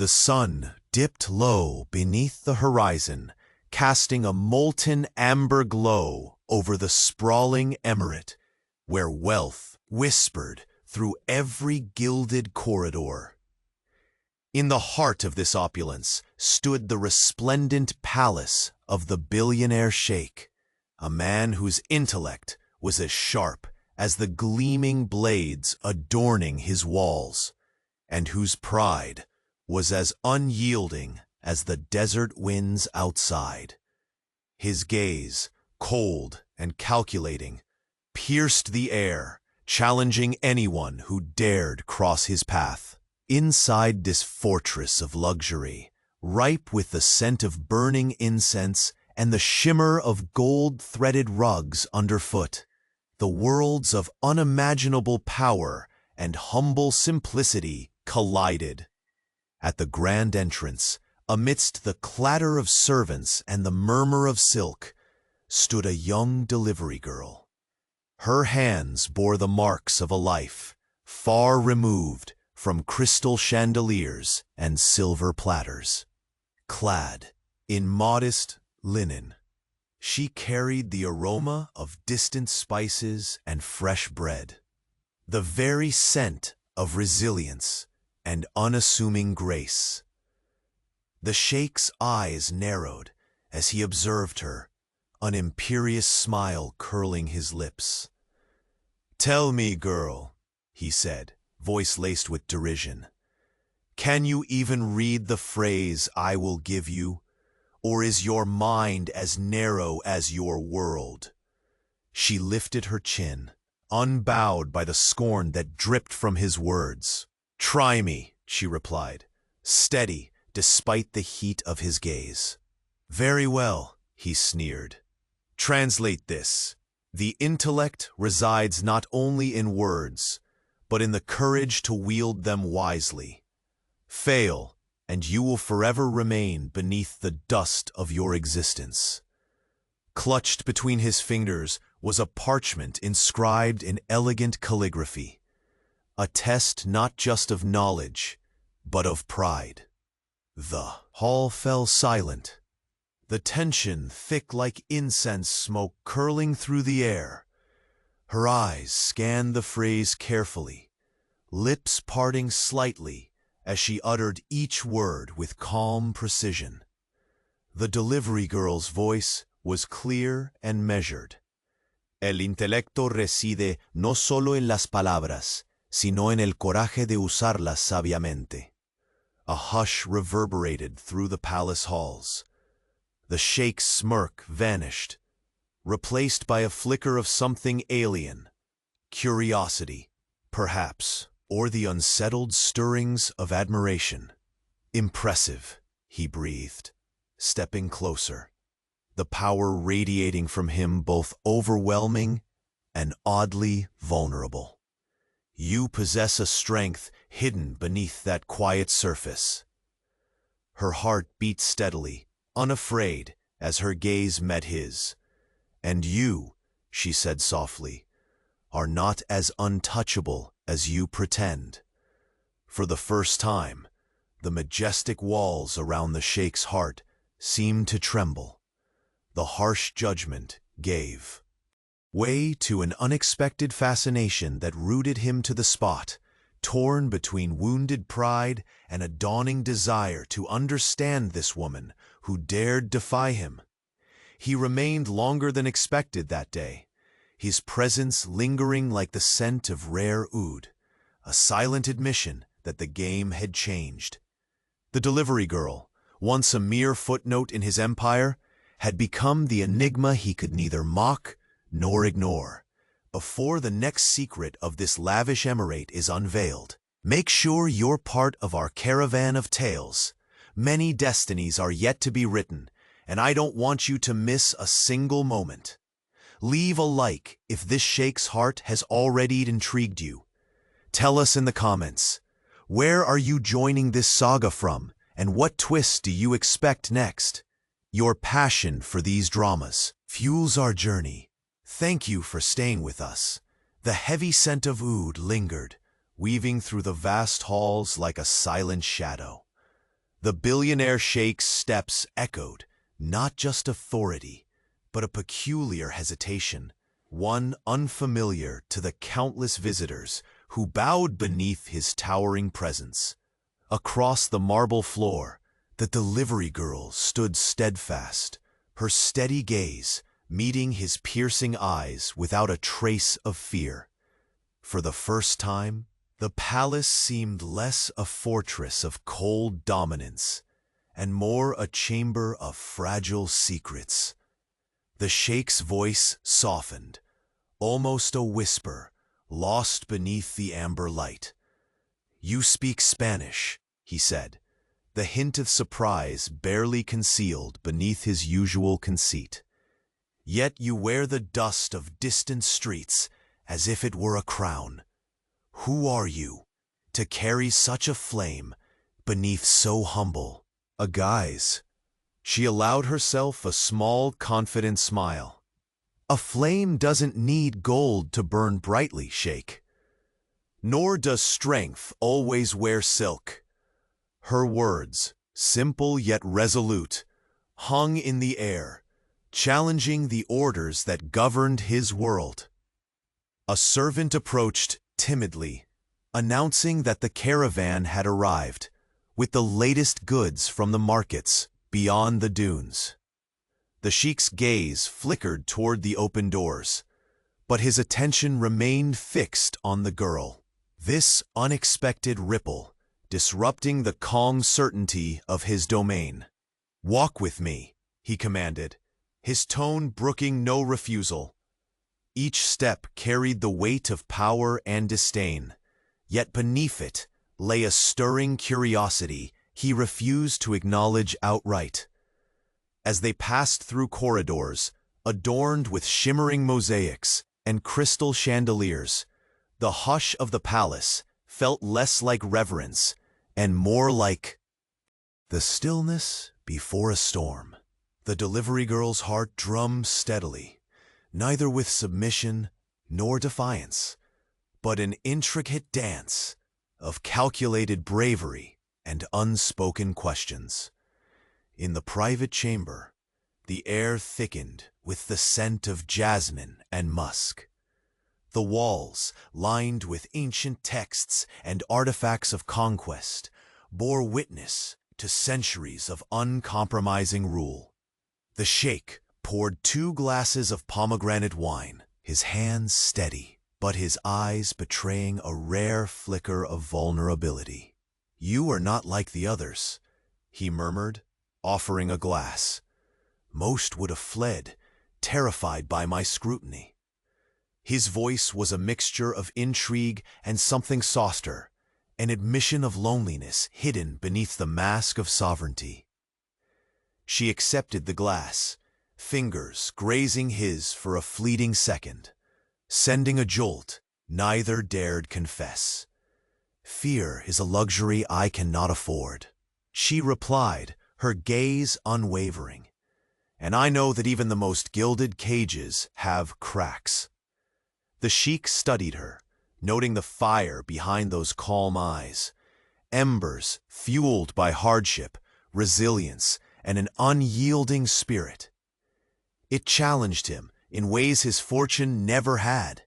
The sun dipped low beneath the horizon, casting a molten amber glow over the sprawling emirate, where wealth whispered through every gilded corridor. In the heart of this opulence stood the resplendent palace of the Billionaire Sheikh, a man whose intellect was as sharp as the gleaming blades adorning his walls, and whose pride was as unyielding as the desert winds outside. His gaze, cold and calculating, pierced the air, challenging anyone who dared cross his path. Inside this fortress of luxury, ripe with the scent of burning incense and the shimmer of gold-threaded rugs underfoot, the worlds of unimaginable power and humble simplicity collided. At the grand entrance, amidst the clatter of servants and the murmur of silk, stood a young delivery girl. Her hands bore the marks of a life far removed from crystal chandeliers and silver platters. Clad in modest linen, she carried the aroma of distant spices and fresh bread, the very scent of resilience and unassuming grace. The Sheikh's eyes narrowed as he observed her, an imperious smile curling his lips. "Tell me, girl," he said, voice laced with derision, "can you even read the phrase I will give you, or is your mind as narrow as your world?" She lifted her chin, unbowed by the scorn that dripped from his words. "Try me," she replied, steady despite the heat of his gaze. "Very well," he sneered. "Translate this. The intellect resides not only in words, but in the courage to wield them wisely. Fail, and you will forever remain beneath the dust of your existence." Clutched between his fingers was a parchment inscribed in elegant calligraphy, a test not just of knowledge, but of pride. The hall fell silent, the tension thick like incense smoke curling through the air. Her eyes scanned the phrase carefully, lips parting slightly as she uttered each word with calm precision. The delivery girl's voice was clear and measured. "El intelecto reside no solo en las palabras, sino en el coraje de usarlas sabiamente." A hush reverberated through the palace halls. The Sheikh's smirk vanished, replaced by a flicker of something alien, curiosity, perhaps, or the unsettled stirrings of admiration. "Impressive," he breathed, stepping closer, the power radiating from him both overwhelming and oddly vulnerable. "You possess a strength hidden beneath that quiet surface." Her heart beat steadily, unafraid, as her gaze met his. "And you," she said softly, "are not as untouchable as you pretend." For the first time, the majestic walls around the Sheikh's heart seemed to tremble. The harsh judgment gave way to an unexpected fascination that rooted him to the spot, torn between wounded pride and a dawning desire to understand this woman who dared defy him. He remained longer than expected that day, his presence lingering like the scent of rare oud, a silent admission that the game had changed. The delivery girl, once a mere footnote in his empire, had become the enigma he could neither mock nor ignore. Before the next secret of this lavish emirate is unveiled, make sure you're part of our caravan of tales. Many destinies are yet to be written, and I don't want you to miss a single moment. Leave a like if this Sheikh's heart has already intrigued you. Tell us in the comments, where are you joining this saga from, and what twists do you expect next? Your passion for these dramas fuels our journey. Thank you for staying with us. The heavy scent of oud lingered, weaving through the vast halls like a silent shadow. The billionaire Sheikh's steps echoed, not just authority, but a peculiar hesitation, one unfamiliar to the countless visitors who bowed beneath his towering presence. Across the marble floor, the delivery girl stood steadfast, her steady gaze meeting his piercing eyes without a trace of fear. For the first time, the palace seemed less a fortress of cold dominance and more a chamber of fragile secrets. The Sheikh's voice softened, almost a whisper, lost beneath the amber light. "You speak Spanish," he said, the hint of surprise barely concealed beneath his usual conceit. "Yet you wear the dust of distant streets as if it were a crown. Who are you, to carry such a flame beneath so humble a guise?" She allowed herself a small, confident smile. "A flame doesn't need gold to burn brightly, Sheikh. Nor does strength always wear silk." Her words, simple yet resolute, hung in the air, challenging the orders that governed his world. A servant approached timidly, announcing that the caravan had arrived, with the latest goods from the markets beyond the dunes. The Sheikh's gaze flickered toward the open doors, but his attention remained fixed on the girl. This unexpected ripple, disrupting the calm certainty of his domain. "Walk with me," he commanded, his tone brooking no refusal. Each step carried the weight of power and disdain, yet beneath it lay a stirring curiosity he refused to acknowledge outright. As they passed through corridors, adorned with shimmering mosaics and crystal chandeliers, the hush of the palace felt less like reverence and more like the stillness before a storm. The delivery girl's heart drummed steadily, neither with submission nor defiance, but an intricate dance of calculated bravery and unspoken questions. In the private chamber, the air thickened with the scent of jasmine and musk. The walls, lined with ancient texts and artifacts of conquest, bore witness to centuries of uncompromising rule. The Sheikh poured 2 glasses of pomegranate wine, his hands steady, but his eyes betraying a rare flicker of vulnerability. "You are not like the others," he murmured, offering a glass. "Most would have fled, terrified by my scrutiny." His voice was a mixture of intrigue and something softer, an admission of loneliness hidden beneath the mask of sovereignty. She accepted the glass, fingers grazing his for a fleeting second. Sending a jolt, neither dared confess. "Fear is a luxury I cannot afford," she replied, her gaze unwavering. "And I know that even the most gilded cages have cracks." The Sheikh studied her, noting the fire behind those calm eyes, embers fueled by hardship, resilience, and an unyielding spirit. It challenged him in ways his fortune never had.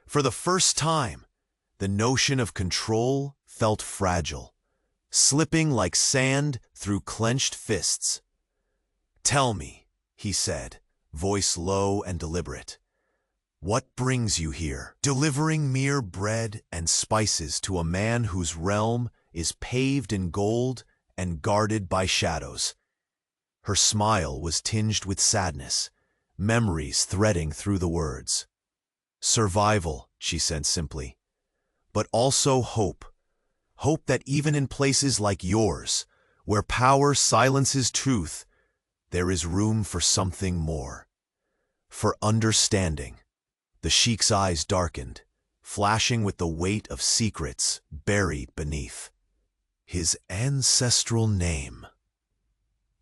For the first time, the notion of control felt fragile, slipping like sand through clenched fists. "Tell me," he said, voice low and deliberate, "what brings you here, delivering mere bread and spices to a man whose realm is paved in gold and guarded by shadows?" Her smile was tinged with sadness, memories threading through the words. "Survival," she said simply, "but also hope. Hope that even in places like yours, where power silences truth, there is room for something more. For understanding." The Sheikh's eyes darkened, flashing with the weight of secrets buried beneath. "His ancestral name.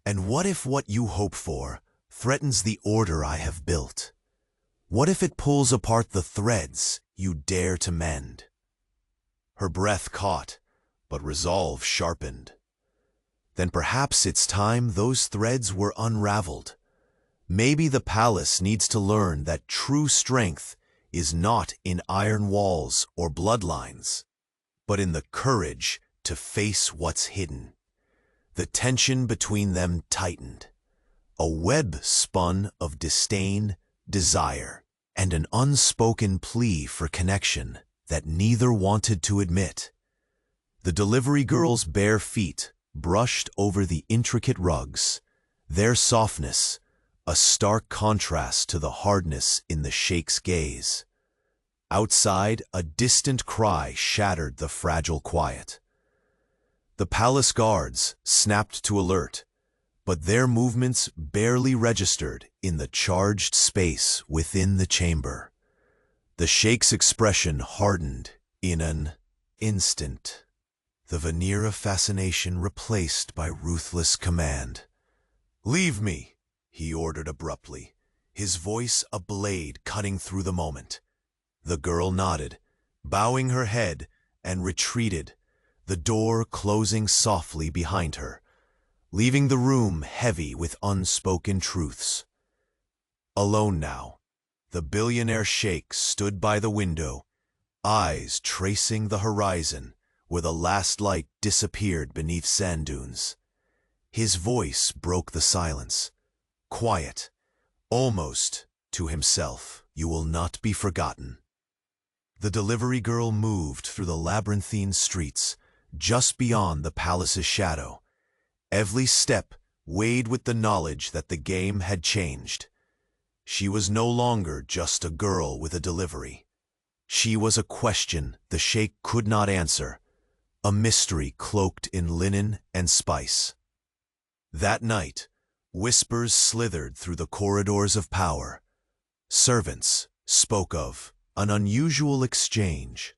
And what if what you hope for threatens the order I have built? What if it pulls apart the threads you dare to mend?" Her breath caught, but resolve sharpened. then perhaps it's time those threads were unraveled. Maybe the palace needs to learn that true strength is not in iron walls or bloodlines, but in the courage to face what's hidden. The tension between them tightened. A web spun of disdain, desire, and an unspoken plea for connection that neither wanted to admit. The delivery girl's bare feet brushed over the intricate rugs, their softness a stark contrast to the hardness in the Sheikh's gaze. Outside, a distant cry shattered the fragile quiet. The palace guards snapped to alert, but their movements barely registered in the charged space within the chamber. The Sheikh's expression hardened in an instant, the veneer of fascination replaced by ruthless command. "Leave me," he ordered abruptly, his voice a blade cutting through the moment. The girl nodded, bowing her head, and retreated, the door closing softly behind her, leaving the room heavy with unspoken truths. Alone now, the billionaire sheikh stood by the window, eyes tracing the horizon where the last light disappeared beneath sand dunes. His voice broke the silence, quiet, almost to himself. "You will not be forgotten." The delivery girl moved through the labyrinthine streets, just beyond the palace's shadow. Every step weighed with the knowledge that the game had changed. She was no longer just a girl with a delivery. She was a question the sheikh could not answer, a mystery cloaked in linen and spice. That night, whispers slithered through the corridors of power. Servants spoke of an unusual exchange.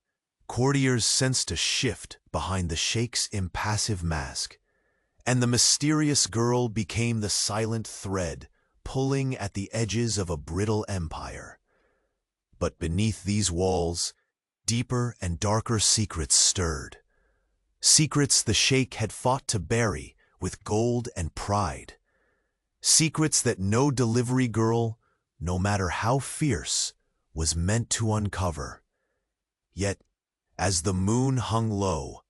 Courtiers sensed a shift behind the sheikh's impassive mask, and the mysterious girl became the silent thread pulling at the edges of a brittle empire. But beneath these walls, deeper and darker secrets stirred. Secrets the sheikh had fought to bury with gold and pride. Secrets that no delivery girl, no matter how fierce, was meant to uncover. Yet, as the moon hung low,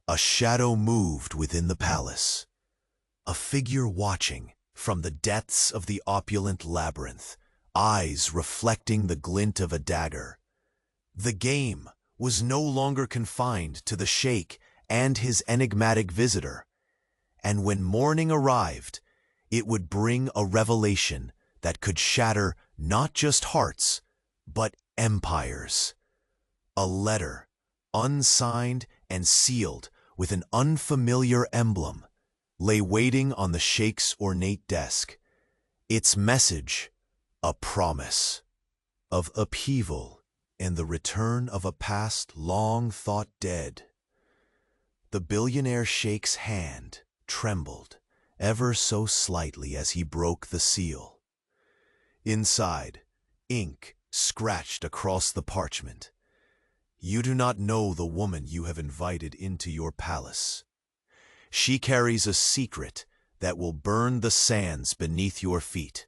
a shadow moved within the palace. A figure watching from the depths of the opulent labyrinth, eyes reflecting the glint of a dagger. The game was no longer confined to the sheikh and his enigmatic visitor, and when morning arrived, it would bring a revelation that could shatter not just hearts, but empires. A letter, unsigned and sealed with an unfamiliar emblem, lay waiting on the sheikh's ornate desk. Its message, a promise of upheaval and the return of a past long thought dead. The billionaire sheikh's hand trembled ever so slightly as he broke the seal. Inside, ink scratched across the parchment. "You do not know the woman you have invited into your palace. She carries a secret that will burn the sands beneath your feet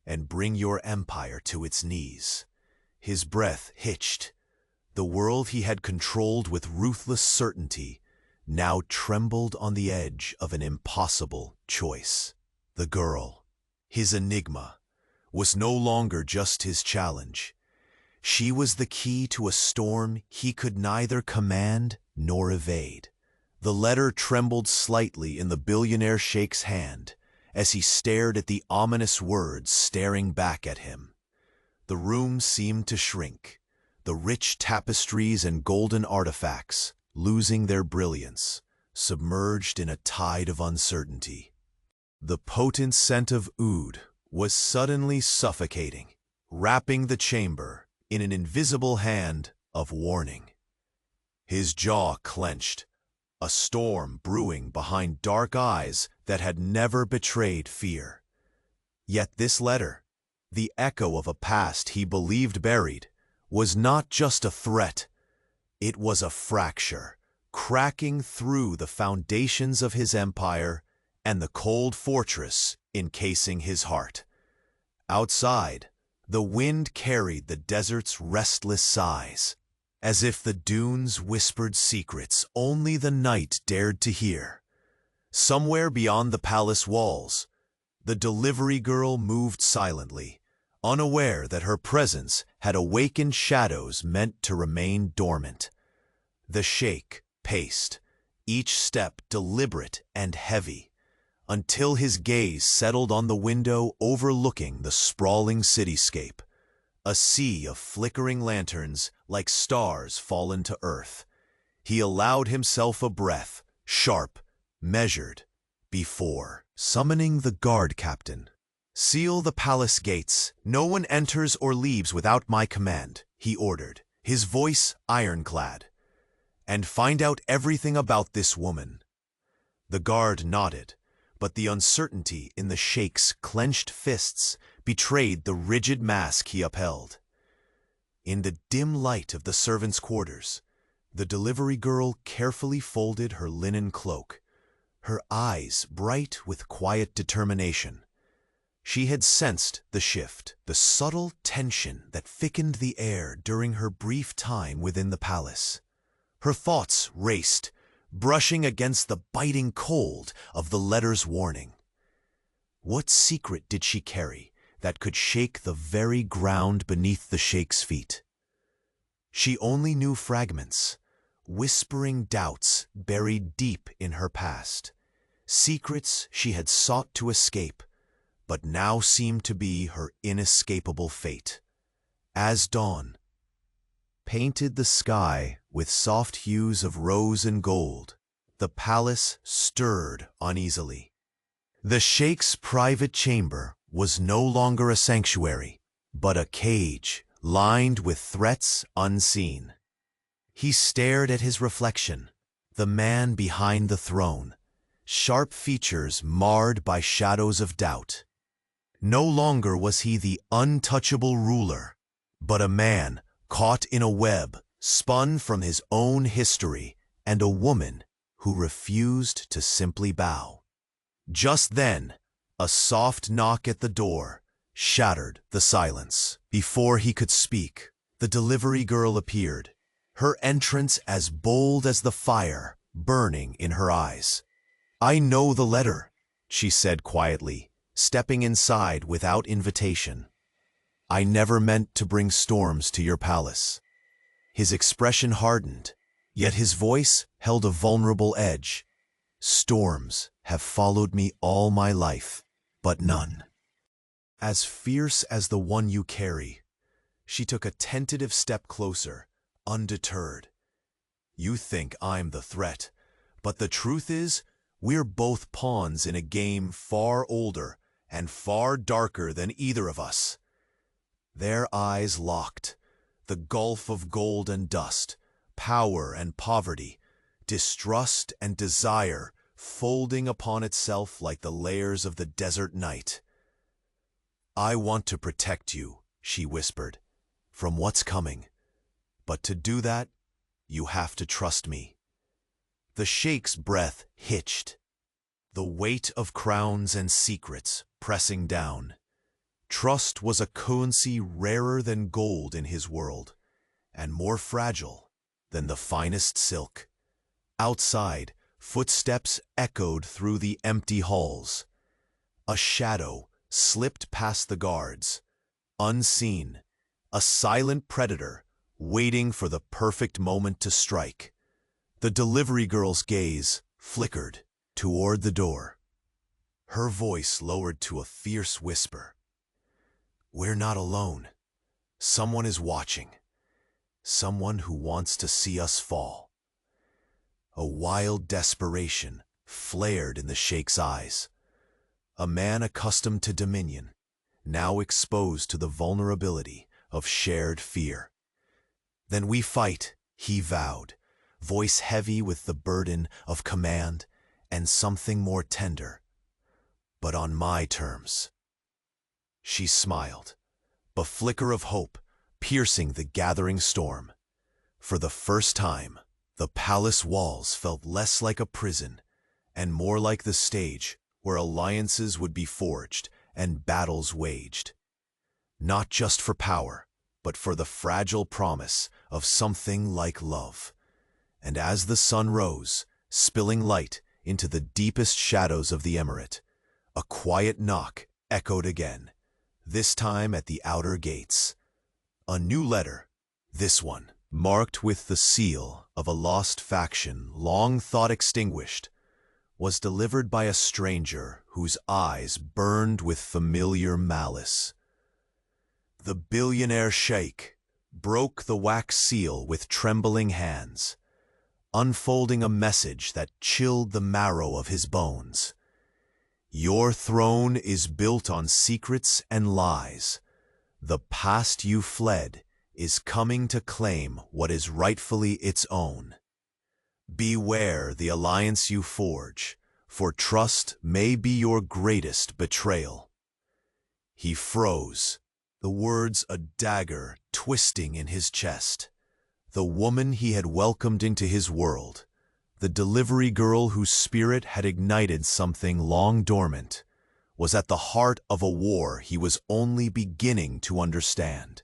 and bring your empire to its knees." His breath hitched. The world he had controlled with ruthless certainty now trembled on the edge of an impossible choice. The girl, his enigma, was no longer just his challenge. She was the key to a storm he could neither command nor evade. The letter trembled slightly in the billionaire sheikh's hand as he stared at the ominous words staring back at him. The room seemed to shrink, the rich tapestries and golden artifacts losing their brilliance, submerged in a tide of uncertainty. The potent scent of oud was suddenly suffocating, wrapping the chamber in an invisible hand of warning. His jaw clenched, a storm brewing behind dark eyes that had never betrayed fear. Yet this letter, the echo of a past he believed buried, was not just a threat. It was a fracture, cracking through the foundations of his empire and the cold fortress encasing his heart. Outside, the wind carried the desert's restless sighs, as if the dunes whispered secrets only the night dared to hear. Somewhere beyond the palace walls, the delivery girl moved silently, unaware that her presence had awakened shadows meant to remain dormant. The sheikh paced, each step deliberate and heavy, until his gaze settled on the window overlooking the sprawling cityscape, a sea of flickering lanterns like stars fallen to earth. He allowed himself a breath, sharp, measured, before summoning the guard captain. "Seal the palace gates. No one enters or leaves without my command," he ordered, his voice ironclad. "And find out everything about this woman." The guard nodded, but the uncertainty in the sheikh's clenched fists betrayed the rigid mask he upheld. In the dim light of the servants' quarters, the delivery girl carefully folded her linen cloak, her eyes bright with quiet determination. She had sensed the shift, the subtle tension that thickened the air during her brief time within the palace. Her thoughts raced, brushing against the biting cold of the letter's warning. What secret did she carry that could shake the very ground beneath the sheikh's feet? She only knew fragments, whispering doubts buried deep in her past, secrets she had sought to escape, but now seemed to be her inescapable fate. As dawn painted the sky with soft hues of rose and gold, the palace stirred uneasily. The sheikh's private chamber was no longer a sanctuary, but a cage lined with threats unseen. He stared at his reflection, the man behind the throne, sharp features marred by shadows of doubt. No longer was he the untouchable ruler, but a man caught in a web spun from his own history and a woman who refused to simply bow. Just then, a soft knock at the door shattered the silence. Before he could speak, the delivery girl appeared, her entrance as bold as the fire burning in her eyes. "I know the letter," she said quietly, stepping inside without invitation. "I never meant to bring storms to your palace." His expression hardened, yet his voice held a vulnerable edge. "Storms have followed me all my life, but none as fierce as the one you carry." She took a tentative step closer, undeterred. "You think I'm the threat, but the truth is, we're both pawns in a game far older and far darker than either of us." Their eyes locked, the gulf of gold and dust, power and poverty, distrust and desire folding upon itself like the layers of the desert night. "I want to protect you," she whispered, "from what's coming. But to do that, you have to trust me." The sheikh's breath hitched, the weight of crowns and secrets pressing down. Trust was a currency rarer than gold in his world, and more fragile than the finest silk. Outside, footsteps echoed through the empty halls. A shadow slipped past the guards, unseen, a silent predator waiting for the perfect moment to strike. The delivery girl's gaze flickered toward the door. Her voice lowered to a fierce whisper. "We're not alone. Someone is watching. Someone who wants to see us fall." A wild desperation flared in the sheikh's eyes. A man accustomed to dominion, now exposed to the vulnerability of shared fear. "Then we fight," he vowed, voice heavy with the burden of command and something more tender. "But on my terms." She smiled, a flicker of hope piercing the gathering storm. For the first time, the palace walls felt less like a prison and more like the stage where alliances would be forged and battles waged, not just for power, but for the fragile promise of something like love. And as the sun rose, spilling light into the deepest shadows of the emirate, a quiet knock echoed again, this time at the outer gates. A new letter, this one, marked with the seal of a lost faction long thought extinguished, was delivered by a stranger whose eyes burned with familiar malice. The Billionaire Sheikh broke the wax seal with trembling hands, unfolding a message that chilled the marrow of his bones. Your throne is built on secrets and lies. The past you fled is coming to claim what is rightfully its own. Beware the alliance you forge, for trust may be your greatest betrayal. He froze, the words a dagger twisting in his chest. The woman he had welcomed into his world, the delivery girl whose spirit had ignited something long dormant, was at the heart of a war he was only beginning to understand.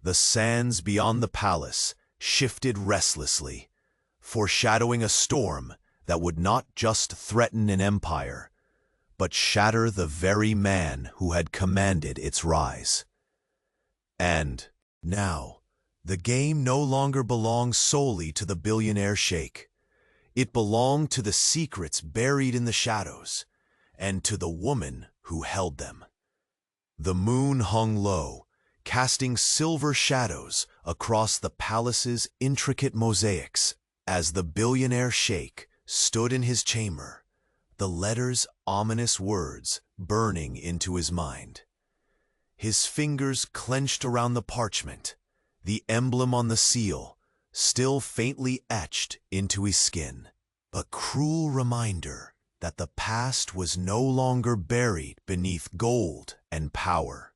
The sands beyond the palace shifted restlessly, foreshadowing a storm that would not just threaten an empire, but shatter the very man who had commanded its rise. And now, the game no longer belonged solely to the Billionaire Sheikh. It belonged to the secrets buried in the shadows, and to the woman who held them. The moon hung low, casting silver shadows across the palace's intricate mosaics as the Billionaire Sheikh stood in his chamber, the letter's ominous words burning into his mind. His fingers clenched around the parchment, the emblem on the seal still faintly etched into his skin, a cruel reminder that the past was no longer buried beneath gold and power.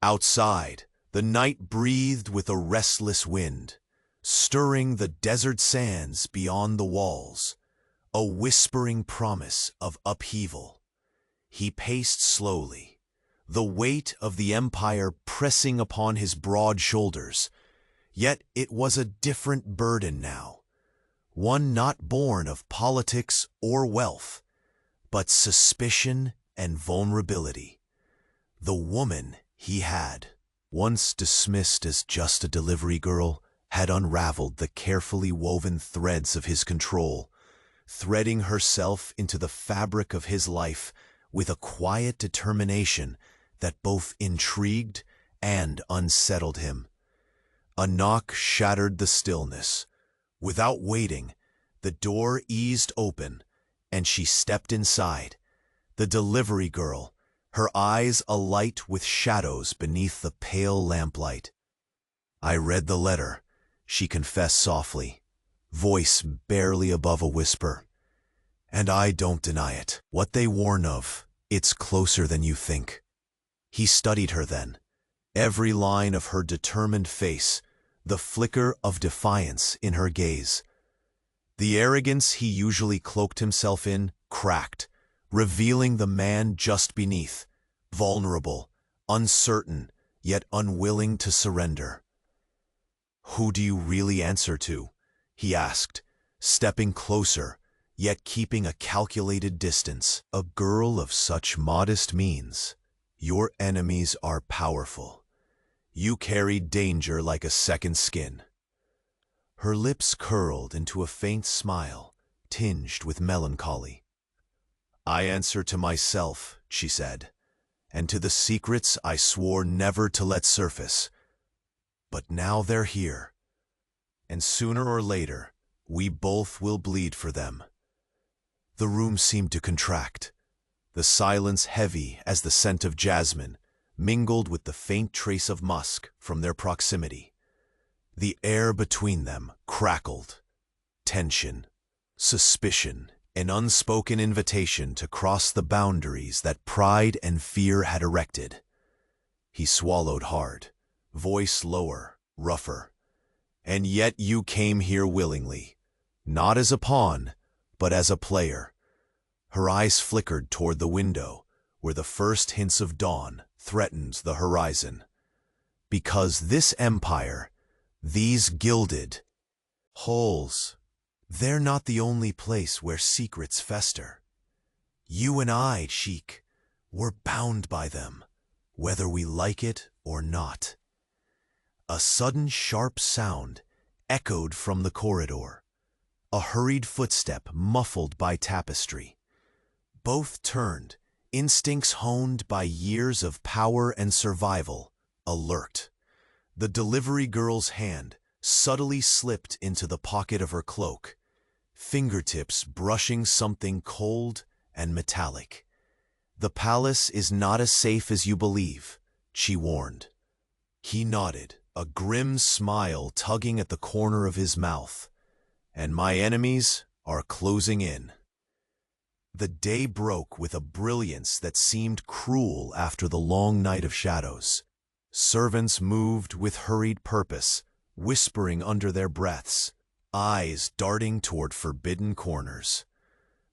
Outside, the night breathed with a restless wind, stirring the desert sands beyond the walls, a whispering promise of upheaval. He paced slowly, the weight of the empire pressing upon his broad shoulders, yet it was a different burden now, one not born of politics or wealth, but suspicion and vulnerability. The woman he had, once dismissed as just a delivery girl, had unraveled the carefully woven threads of his control, threading herself into the fabric of his life with a quiet determination that both intrigued and unsettled him. A knock shattered the stillness. Without waiting, the door eased open, and she stepped inside, the delivery girl, her eyes alight with shadows beneath the pale lamplight. "I read the letter," she confessed softly, voice barely above a whisper. "And I don't deny it. What they warn of, it's closer than you think." He studied her then, every line of her determined face, the flicker of defiance in her gaze. The arrogance he usually cloaked himself in cracked, revealing the man just beneath, vulnerable, uncertain, yet unwilling to surrender. "Who do you really answer to?" he asked, stepping closer, yet keeping a calculated distance. "A girl of such modest means. Your enemies are powerful. You carry danger like a second skin." Her lips curled into a faint smile, tinged with melancholy. "I answer to myself," she said, "and to the secrets I swore never to let surface. But now they're here, and sooner or later, we both will bleed for them." The room seemed to contract, the silence heavy as the scent of jasmine, mingled with the faint trace of musk from their proximity. The air between them crackled. Tension, suspicion, an unspoken invitation to cross the boundaries that pride and fear had erected. He swallowed hard, voice lower, rougher. "And yet you came here willingly, not as a pawn, but as a player." Her eyes flickered toward the window, where the first hints of dawn threatened the horizon. Because this empire, these gilded halls, they're not the only place where secrets fester. You and I, Sheikh, we're bound by them, whether we like it or not. A sudden sharp sound echoed from the corridor, a hurried footstep muffled by tapestry. Both turned, instincts honed by years of power and survival, alert. The delivery girl's hand subtly slipped into the pocket of her cloak, fingertips brushing something cold and metallic. "The palace is not as safe as you believe," she warned. He nodded, a grim smile tugging at the corner of his mouth. "And my enemies are closing in." The day broke with a brilliance that seemed cruel after the long night of shadows. Servants moved with hurried purpose, whispering under their breaths, eyes darting toward forbidden corners.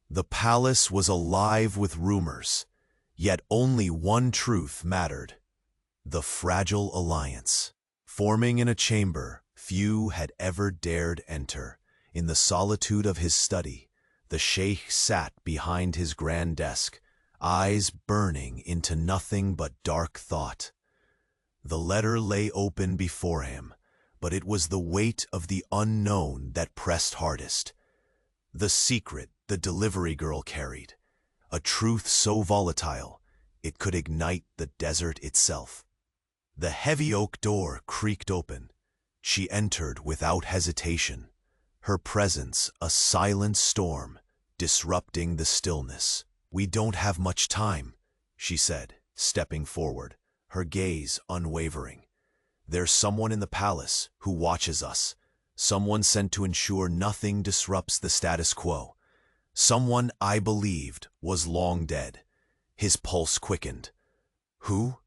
The palace was alive with rumors, yet only one truth mattered: the fragile alliance, forming in a chamber few had ever dared enter. In the solitude of his study, the sheikh sat behind his grand desk, eyes burning into nothing but dark thought. The letter lay open before him, but it was the weight of the unknown that pressed hardest. The secret the delivery girl carried, a truth so volatile it could ignite the desert itself. The heavy oak door creaked open. She entered without hesitation, her presence a silent storm, disrupting the stillness. "We don't have much time," she said, stepping forward, her gaze unwavering. "There's someone in the palace who watches us, someone sent to ensure nothing disrupts the status quo. Someone I believed was long dead." His pulse quickened. "Who?"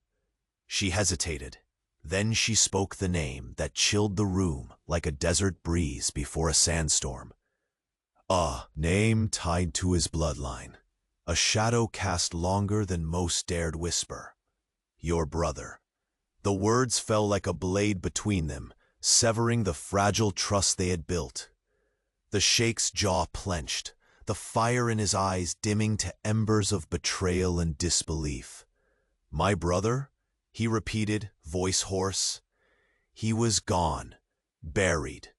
She hesitated. Then she spoke the name that chilled the room like a desert breeze before a sandstorm. A name tied to his bloodline, a shadow cast longer than most dared whisper. "Your brother." The words fell like a blade between them, severing the fragile trust they had built. The sheikh's jaw clenched, the fire in his eyes dimming to embers of betrayal and disbelief. "My brother?" he repeated, voice hoarse. "He was gone, buried."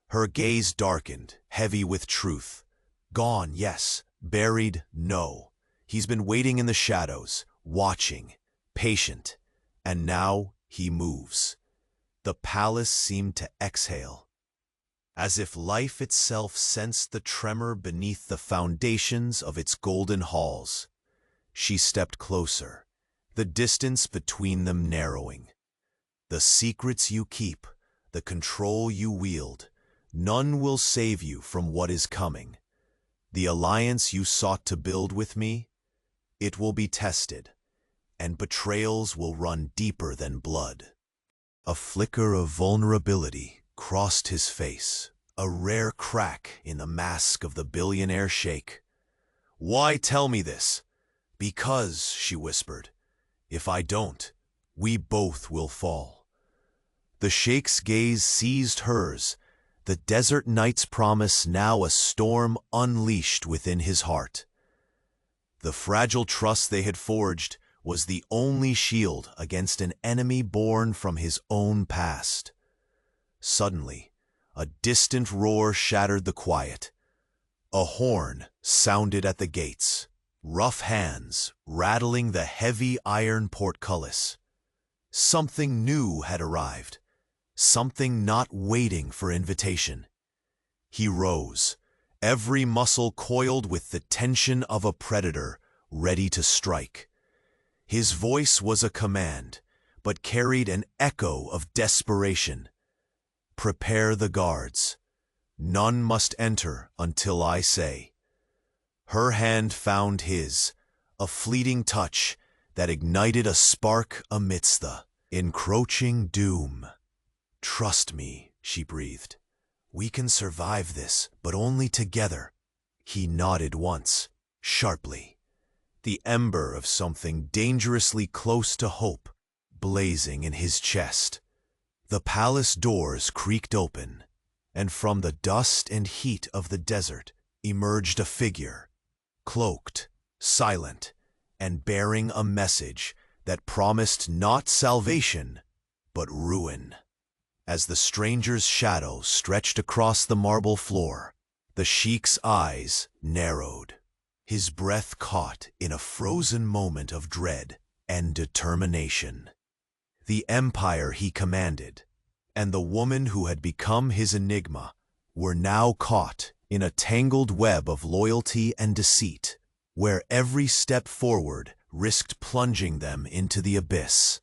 Her gaze darkened, heavy with truth. "Gone, yes. Buried, no. He's been waiting in the shadows, watching, patient. And now he moves." The palace seemed to exhale, as if life itself sensed the tremor beneath the foundations of its golden halls. She stepped closer, the distance between them narrowing. "The secrets you keep, the control you wield, none will save you from what is coming. The alliance you sought to build with me, it will be tested, and betrayals will run deeper than blood." A flicker of vulnerability crossed his face, a rare crack in the mask of the billionaire sheikh. "Why tell me this?" "Because," she whispered, "if I don't, we both will fall." The sheikh's gaze seized hers, the desert night's promise now a storm unleashed within his heart. The fragile trust they had forged was the only shield against an enemy born from his own past. Suddenly, a distant roar shattered the quiet. A horn sounded at the gates, rough hands rattling the heavy iron portcullis. Something new had arrived, something not waiting for invitation. He rose, every muscle coiled with the tension of a predator ready to strike. His voice was a command, but carried an echo of desperation. "Prepare the guards. None must enter until I say." Her hand found his, a fleeting touch that ignited a spark amidst the encroaching doom. "Trust me," she breathed. "We can survive this, but only together." He nodded once. sharply, the ember of something dangerously close to hope blazing in his chest. The palace doors creaked open, and from the dust and heat of the desert emerged a figure, cloaked, silent, and bearing a message that promised not salvation, but ruin. As the stranger's shadow stretched across the marble floor, the Sheikh's eyes narrowed, his breath caught in a frozen moment of dread and determination. The empire he commanded, and the woman who had become his enigma, were now caught in a tangled web of loyalty and deceit, where every step forward risked plunging them into the abyss.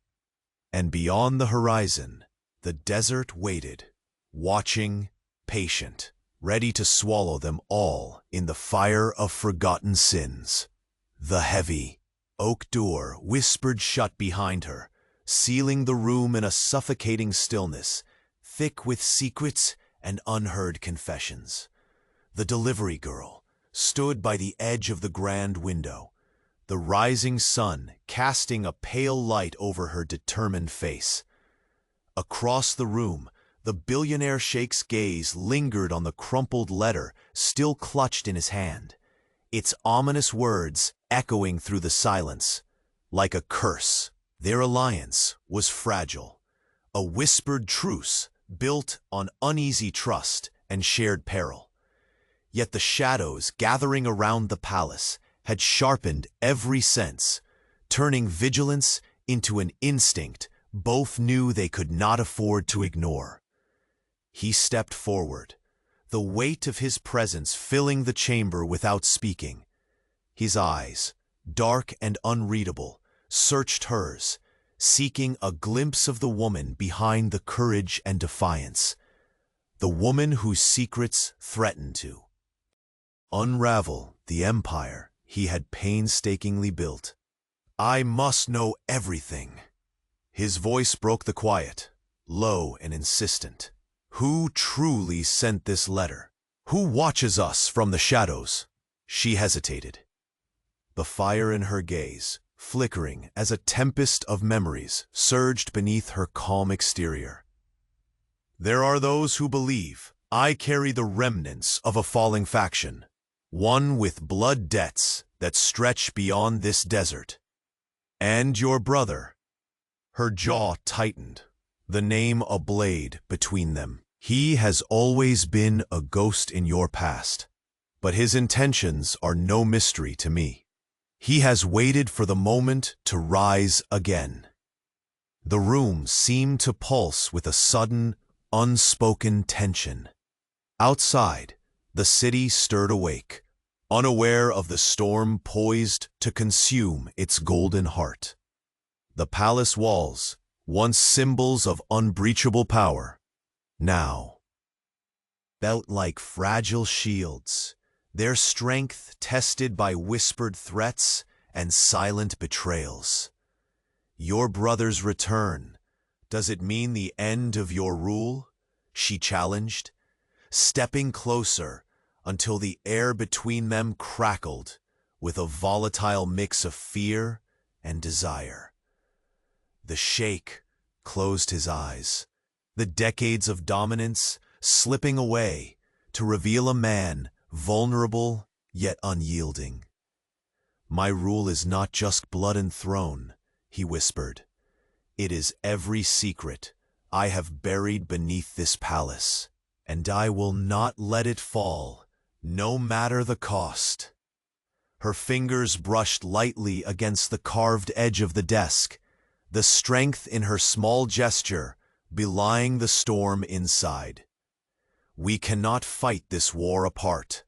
And beyond the horizon, the desert waited, watching, patient, ready to swallow them all in the fire of forgotten sins. The heavy oak door whispered shut behind her, sealing the room in a suffocating stillness, thick with secrets and unheard confessions. The delivery girl stood by the edge of the grand window, the rising sun casting a pale light over her determined face. Across the room, the billionaire Sheikh's gaze lingered on the crumpled letter still clutched in his hand, its ominous words echoing through the silence. Like a curse, their alliance was fragile, a whispered truce built on uneasy trust and shared peril. Yet the shadows gathering around the palace had sharpened every sense, turning vigilance into an instinct both knew they could not afford to ignore. He stepped forward, the weight of his presence filling the chamber without speaking. His eyes, dark and unreadable, searched hers, seeking a glimpse of the woman behind the courage and defiance, the woman whose secrets threatened to unravel the empire he had painstakingly built. "I must know everything." His voice broke the quiet, low and insistent. "Who truly sent this letter? Who watches us from the shadows?" She hesitated, the fire in her gaze flickering as a tempest of memories surged beneath her calm exterior. "There are those who believe I carry the remnants of a falling faction, one with blood debts that stretch beyond this desert. And your brother." Her jaw tightened, the name ablaze between them. "He has always been a ghost in your past, but his intentions are no mystery to me. He has waited for the moment to rise again." The room seemed to pulse with a sudden, unspoken tension. Outside, the city stirred awake, unaware of the storm poised to consume its golden heart. The palace walls, once symbols of unbreachable power, now felt like fragile shields, their strength tested by whispered threats and silent betrayals. "Your brother's return, does it mean the end of your rule?" she challenged, stepping closer until the air between them crackled with a volatile mix of fear and desire. The Sheikh closed his eyes, the decades of dominance slipping away to reveal a man vulnerable yet unyielding. "My rule is not just blood and throne," he whispered. "It is every secret I have buried beneath this palace, and I will not let it fall, no matter the cost." Her fingers brushed lightly against the carved edge of the desk, the strength in her small gesture belying the storm inside. "We cannot fight this war apart."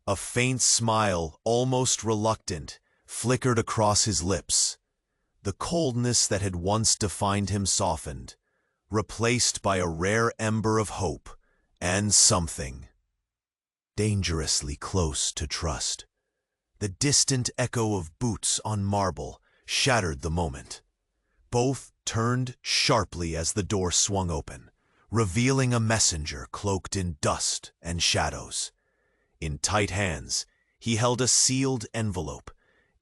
A faint smile, almost reluctant, flickered across his lips. The coldness that had once defined him softened, replaced by a rare ember of hope and something dangerously close to trust. The distant echo of boots on marble shattered the moment. Both turned sharply as the door swung open, revealing a messenger cloaked in dust and shadows. In tight hands, He held a sealed envelope,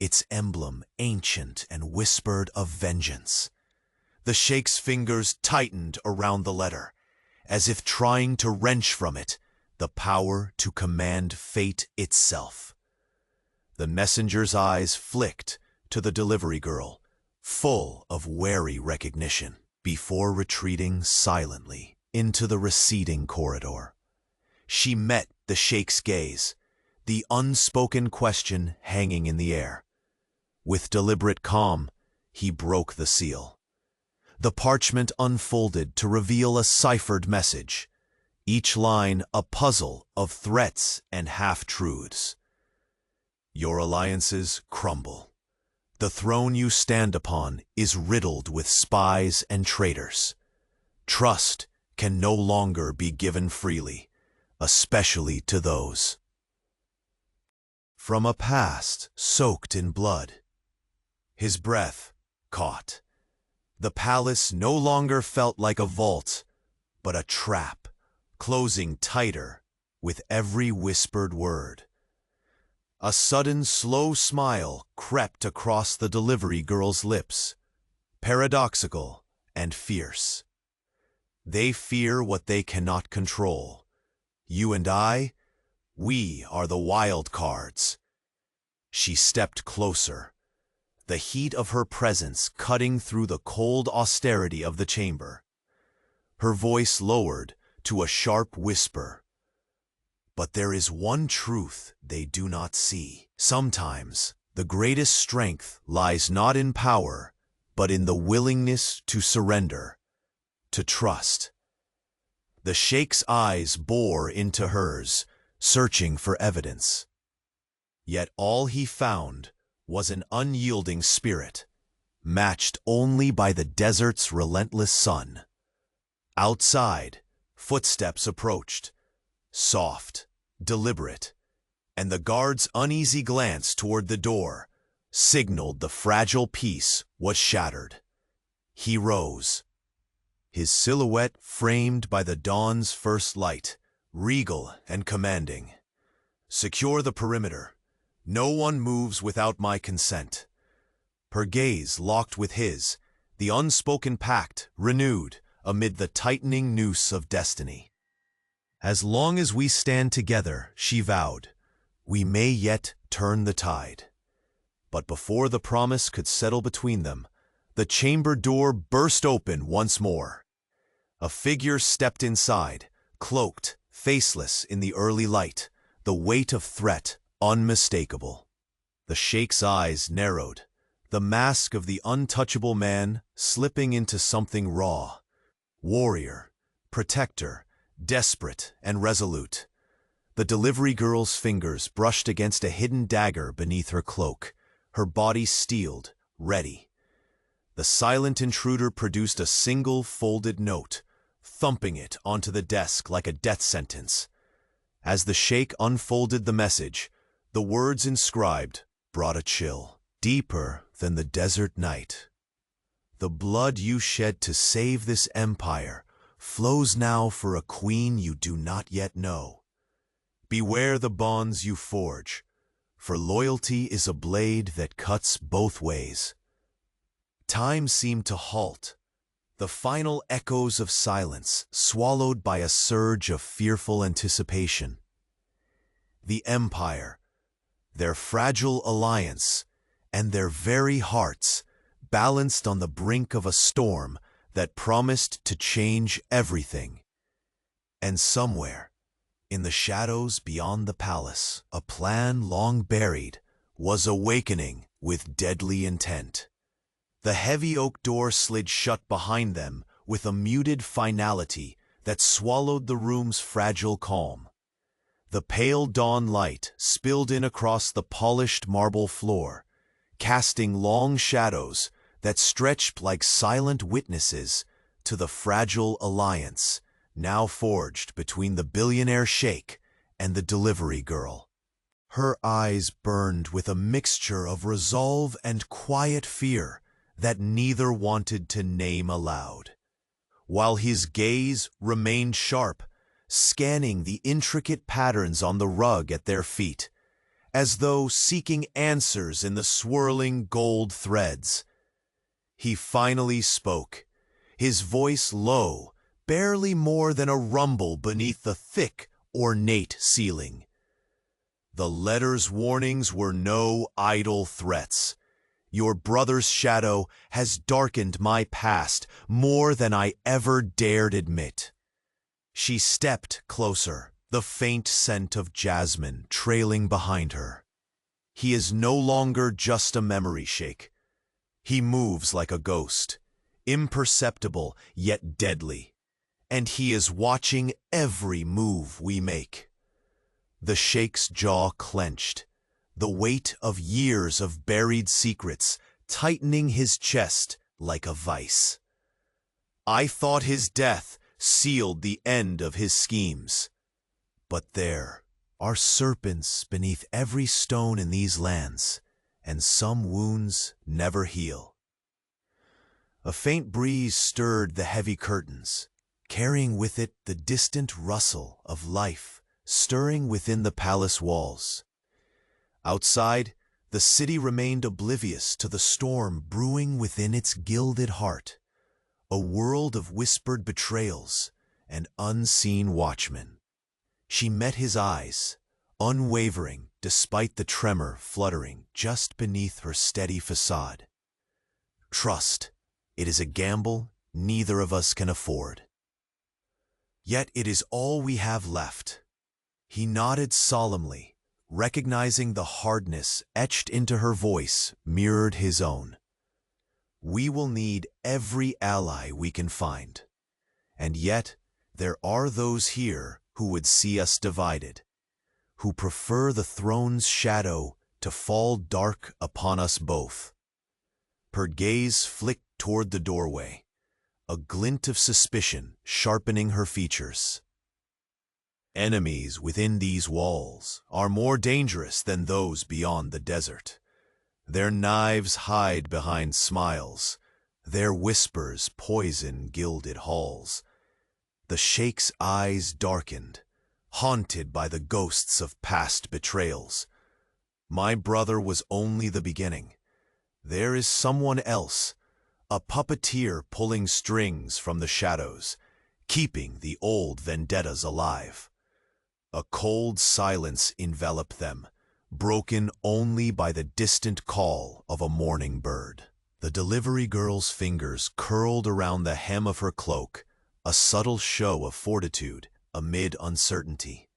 its emblem ancient and whispered of vengeance. The Sheikh's fingers tightened around the letter, as if trying to wrench from it the power to command fate itself. The messenger's eyes flicked to the delivery girl, full of wary recognition, before retreating silently into the receding corridor. She met the Sheikh's gaze, the unspoken question hanging in the air. With deliberate calm, he broke the seal. The parchment unfolded to reveal a ciphered message, each line a puzzle of threats and half-truths. Your alliances crumble. The throne you stand upon is riddled with spies and traitors. Trust can no longer be given freely, especially to those from a past soaked in blood. His breath caught. The palace no longer felt like a vault, but a trap, closing tighter with every whispered word. A sudden slow smile crept across the delivery girl's lips, paradoxical and fierce. They fear what they cannot control. You and I, we are the wild cards. She stepped closer, the heat of her presence cutting through the cold austerity of the chamber. Her voice lowered to a sharp whisper. But there is one truth they do not see. Sometimes, the greatest strength lies not in power, but in the willingness to surrender, to trust. The Sheikh's eyes bore into hers, searching for evidence. Yet all he found was an unyielding spirit, matched only by the desert's relentless sun. Outside, footsteps approached, soft, deliberate, and the guard's uneasy glance toward the door signaled the fragile peace was shattered. He rose, his silhouette framed by the dawn's first light, regal and commanding. Secure the perimeter. No one moves without my consent. Her gaze locked with his, the unspoken pact renewed amid the tightening noose of destiny. As long as we stand together, she vowed, we may yet turn the tide. But before the promise could settle between them, the chamber door burst open once more. A figure stepped inside, cloaked, faceless in the early light, the weight of threat unmistakable. The Sheikh's eyes narrowed, the mask of the untouchable man slipping into something raw. Warrior, protector, desperate and resolute. The delivery girl's fingers brushed against a hidden dagger beneath her cloak, her body steeled, ready. The silent intruder produced a single folded note, thumping it onto the desk like a death sentence. As the Sheikh unfolded the message, the words inscribed brought a chill, deeper than the desert night. The blood you shed to save this empire flows now for a queen you do not yet know. Beware the bonds you forge, for loyalty is a blade that cuts both ways. Time seemed to halt, the final echoes of silence swallowed by a surge of fearful anticipation. The empire, their fragile alliance, and their very hearts balanced on the brink of a storm that promised to change everything. And somewhere, in the shadows beyond the palace, a plan long buried was awakening with deadly intent. The heavy oak door slid shut behind them with a muted finality that swallowed the room's fragile calm. The pale dawn light spilled in across the polished marble floor, casting long shadows that stretched like silent witnesses to the fragile alliance now forged between the billionaire sheikh and the delivery girl. Her eyes burned with a mixture of resolve and quiet fear that neither wanted to name aloud, while his gaze remained sharp, scanning the intricate patterns on the rug at their feet, as though seeking answers in the swirling gold threads. He finally spoke, his voice low, barely more than a rumble beneath the thick, ornate ceiling. The letter's warnings were no idle threats. Your brother's shadow has darkened my past more than I ever dared admit. She stepped closer, the faint scent of jasmine trailing behind her. He is no longer just a memory, Sheikh. He moves like a ghost, imperceptible yet deadly, and he is watching every move we make. The Sheikh's jaw clenched, the weight of years of buried secrets tightening his chest like a vice. I thought his death sealed the end of his schemes. But there are serpents beneath every stone in these lands, and some wounds never heal. A faint breeze stirred the heavy curtains, carrying with it the distant rustle of life stirring within the palace walls. Outside, the city remained oblivious to the storm brewing within its gilded heart, a world of whispered betrayals and unseen watchmen. She met his eyes, unwavering despite the tremor fluttering just beneath her steady facade. Trust, it is a gamble neither of us can afford. Yet it is all we have left. He nodded solemnly, recognizing the hardness etched into her voice mirrored his own. We will need every ally we can find. And yet, there are those here who would see us divided, who prefer the throne's shadow to fall dark upon us both. Her gaze flicked toward the doorway, a glint of suspicion sharpening her features. Enemies within these walls are more dangerous than those beyond the desert. Their knives hide behind smiles, their whispers poison gilded halls. The Sheikh's eyes darkened, haunted by the ghosts of past betrayals. My brother was only the beginning. There is someone else, a puppeteer pulling strings from the shadows, keeping the old vendettas alive. A cold silence enveloped them, broken only by the distant call of a mourning bird. The delivery girl's fingers curled around the hem of her cloak, a subtle show of fortitude amid uncertainty.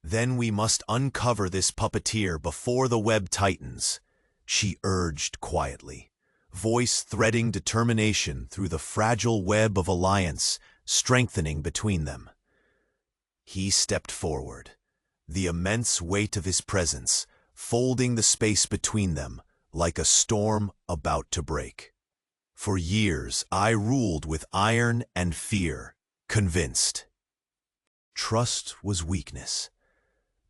Then we must uncover this puppeteer before the web tightens, she urged quietly, voice threading determination through the fragile web of alliance strengthening between them. He stepped forward, the immense weight of his presence folding the space between them like a storm about to break. For years I ruled with iron and fear, convinced. Trust was weakness,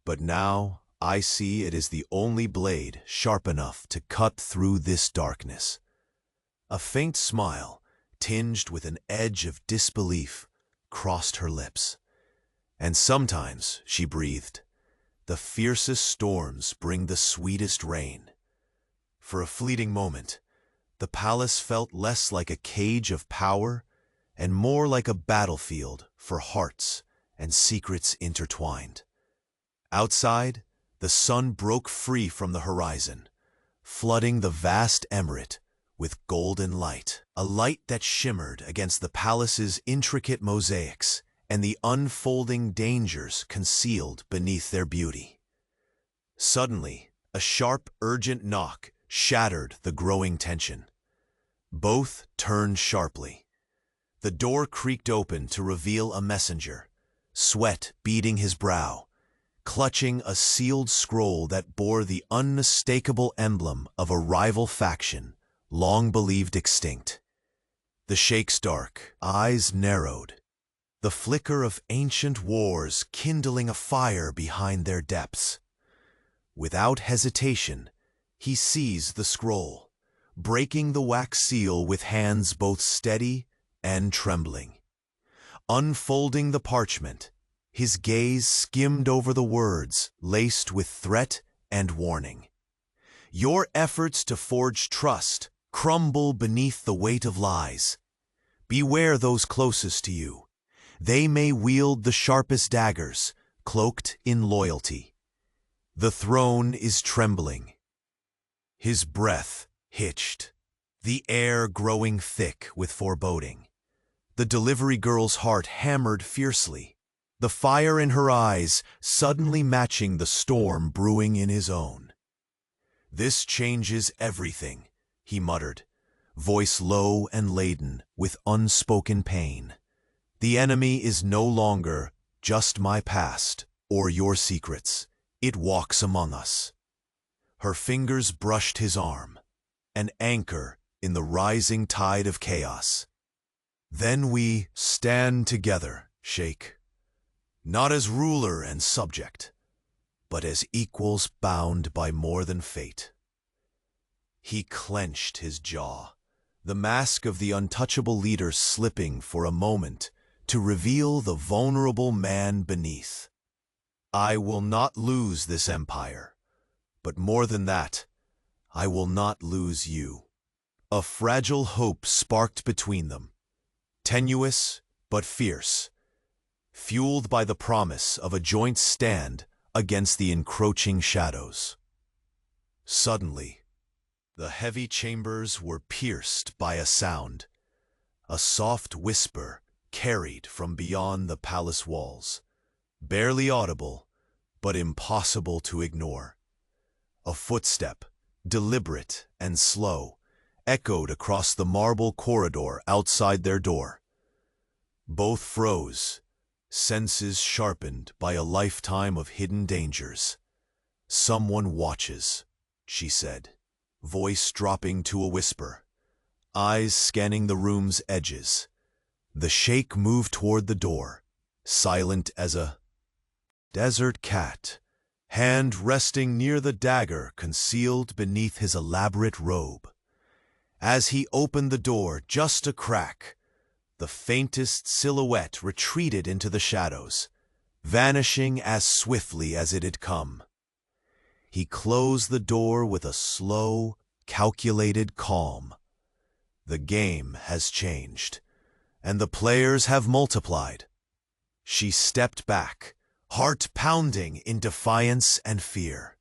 but now I see it is the only blade sharp enough to cut through this darkness. A faint smile, tinged with an edge of disbelief, crossed her lips. And sometimes, she breathed, the fiercest storms bring the sweetest rain. For a fleeting moment, the palace felt less like a cage of power and more like a battlefield for hearts and secrets intertwined. Outside, the sun broke free from the horizon, flooding the vast emirate with golden light, a light that shimmered against the palace's intricate mosaics and the unfolding dangers concealed beneath their beauty. Suddenly, a sharp, urgent knock shattered the growing tension. Both turned sharply. The door creaked open to reveal a messenger, sweat beading his brow, clutching a sealed scroll that bore the unmistakable emblem of a rival faction long believed extinct. The Sheikh's dark eyes narrowed, the flicker of ancient wars kindling a fire behind their depths. Without hesitation, he seized the scroll, breaking the wax seal with hands both steady and trembling. Unfolding the parchment, his gaze skimmed over the words laced with threat and warning. Your efforts to forge trust crumble beneath the weight of lies. Beware those closest to you. They may wield the sharpest daggers, cloaked in loyalty. The throne is trembling. His breath hitched, the air growing thick with foreboding. The delivery girl's heart hammered fiercely, the fire in her eyes suddenly matching the storm brewing in his own. "This changes everything," he muttered, voice low and laden with unspoken pain. "The enemy is no longer just my past or your secrets. It walks among us." Her fingers brushed his arm, an anchor in the rising tide of chaos. "Then we stand together, Sheikh, not as ruler and subject, but as equals bound by more than fate." He clenched his jaw, the mask of the untouchable leader slipping for a moment to reveal the vulnerable man beneath. "I will not lose this empire, but more than that, I will not lose you." A fragile hope sparked between them, tenuous but fierce, fueled by the promise of a joint stand against the encroaching shadows. Suddenly, the heavy chambers were pierced by a sound, a soft whisper carried from beyond the palace walls, barely audible, but impossible to ignore. A footstep, deliberate and slow, echoed across the marble corridor outside their door. Both froze, senses sharpened by a lifetime of hidden dangers. "Someone watches," she said, voice dropping to a whisper, eyes scanning the room's edges. The sheikh moved toward the door, silent as a desert cat, hand resting near the dagger concealed beneath his elaborate robe. As he opened the door just a crack, the faintest silhouette retreated into the shadows, vanishing as swiftly as it had come. He closed the door with a slow, calculated calm. The game has changed, and the players have multiplied. She stepped back, heart pounding in defiance and fear.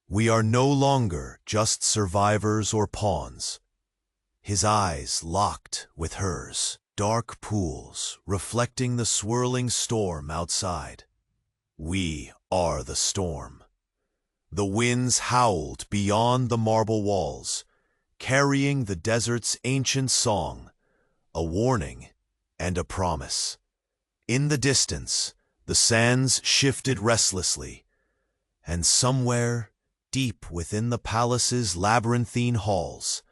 "We are no longer just survivors or pawns." His eyes locked with hers, dark pools reflecting the swirling storm outside. "We are the storm." The winds howled beyond the marble walls, carrying the desert's ancient song, a warning and a promise. In the distance, the sands shifted restlessly, and somewhere, deep within the palace's labyrinthine halls,